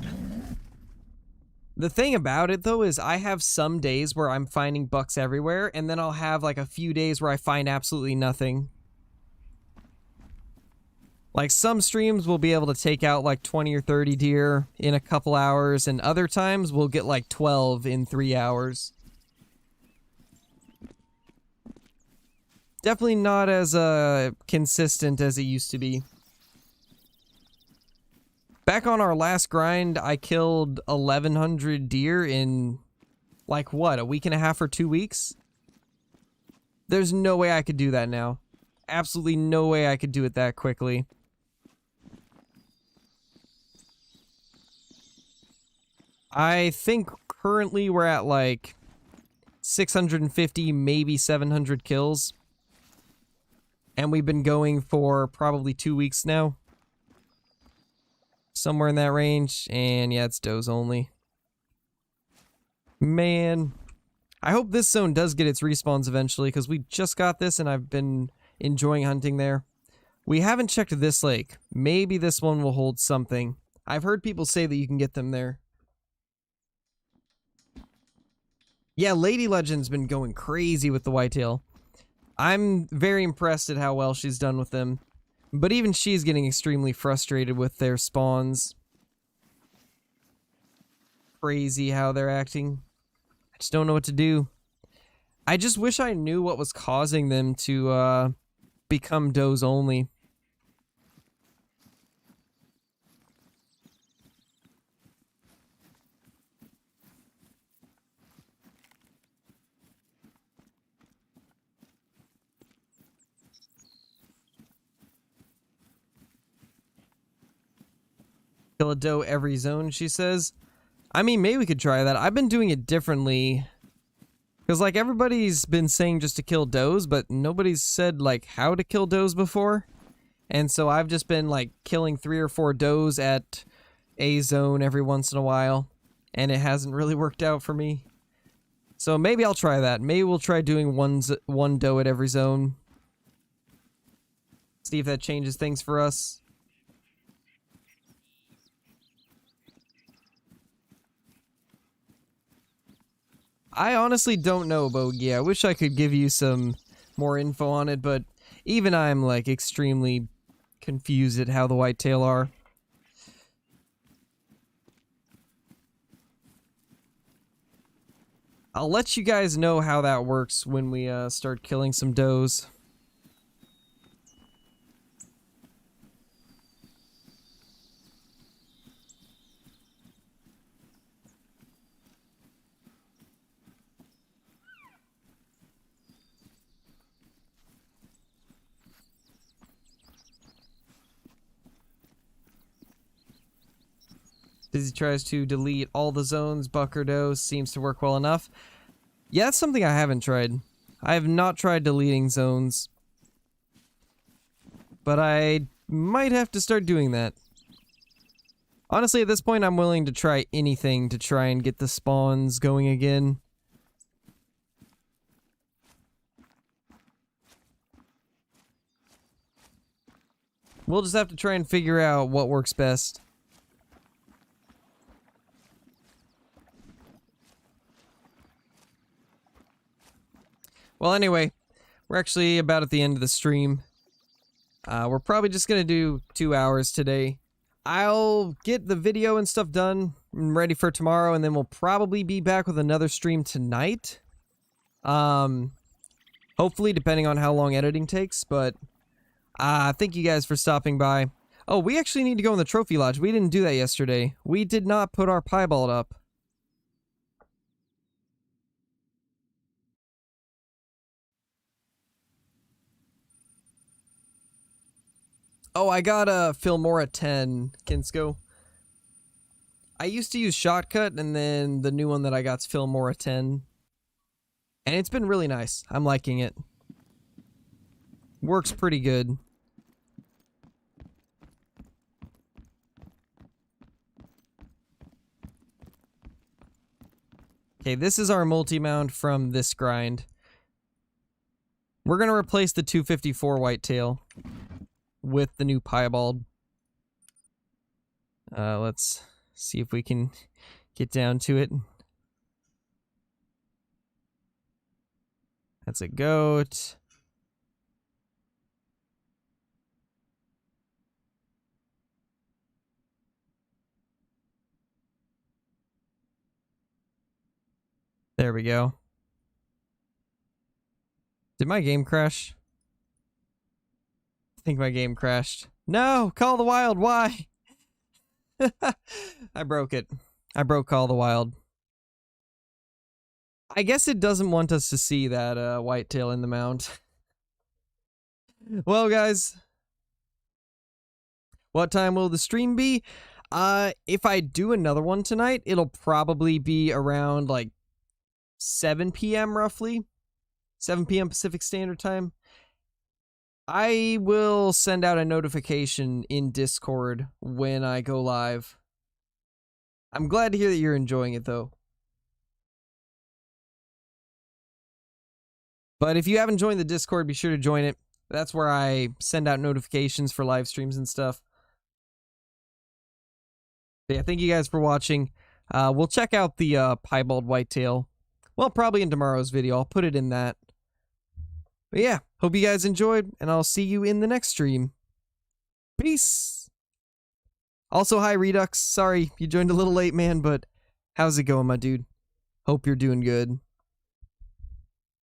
The thing about it, though, is I have some days where I'm finding bucks everywhere, and then I'll have like a few days where I find absolutely nothing. Like, some streams we'll be able to take out like 20 or 30 deer in a couple hours, and other times we'll get like 12 in 3 hours. Definitely not as consistent as it used to be. Back on our last grind, I killed 1,100 deer in, like, what, a week and a half or 2 weeks? There's no way I could do that now. Absolutely no way I could do it that quickly. I think currently we're at like 650, maybe 700 kills. And we've been going for probably 2 weeks now. Somewhere in that range. And yeah, it's does only. Man. I hope this zone does get its respawns eventually, because we just got this and I've been enjoying hunting there. We haven't checked this lake. Maybe this one will hold something. I've heard people say that you can get them there. Yeah, Lady Legend's been going crazy with the whitetail. I'm very impressed at how well she's done with them. But even she's getting extremely frustrated with their spawns. Crazy how they're acting. I just don't know what to do. I just wish I knew what was causing them to become does only. Kill a doe every zone, she says. I mean, maybe we could try that. I've been doing it differently. Because, like, everybody's been saying just to kill does, but nobody's said, like, how to kill does before. And so I've just been, like, killing 3 or 4 does at a zone every once in a while. And it hasn't really worked out for me. So maybe I'll try that. Maybe we'll try doing one doe at every zone. See if that changes things for us. I honestly don't know, Bogey. I wish I could give you some more info on it, but even I'm, like, extremely confused at how the whitetail are. I'll let you guys know how that works when we start killing some does. Dizzy tries to delete all the zones, buck or doe, seems to work well enough. Yeah, that's something I haven't tried. I have not tried deleting zones. But I might have to start doing that. Honestly, at this point, I'm willing to try anything to try and get the spawns going again. We'll just have to try and figure out what works best. Well, anyway, we're actually about at the end of the stream. We're probably just gonna do 2 hours today. I'll get the video and stuff done and ready for tomorrow, and then we'll probably be back with another stream tonight. Hopefully, depending on how long editing takes, but thank you guys for stopping by. Oh, we actually need to go in the trophy lodge. We didn't do that yesterday. We did not put our piebald up. Oh, I got a Filmora 10, Kinsko. I used to use Shotcut, and then the new one that I got's Filmora 10. And it's been really nice. I'm liking it. Works pretty good. Okay, this is our multi-mount from this grind. We're gonna replace the 254 Whitetail with the new piebald. Let's see if we can get down to it. That's a goat. There we go. Did my game crash? I think my game crashed. No! Call the Wild, why? I broke it. I broke Call the Wild. I guess it doesn't want us to see that whitetail in the mount. Well, guys. What time will the stream be? If I do another one tonight, it'll probably be around like 7 p.m. roughly. 7 p.m. Pacific Standard Time. I will send out a notification in Discord when I go live. I'm glad to hear that you're enjoying it, though. But if you haven't joined the Discord, be sure to join it. That's where I send out notifications for live streams and stuff. But yeah, thank you guys for watching. We'll check out the piebald whitetail. Well, probably in tomorrow's video. I'll put it in that. But yeah, hope you guys enjoyed, and I'll see you in the next stream. Peace! Also, hi, Redux. Sorry, you joined a little late, man, but how's it going, my dude? Hope you're doing good.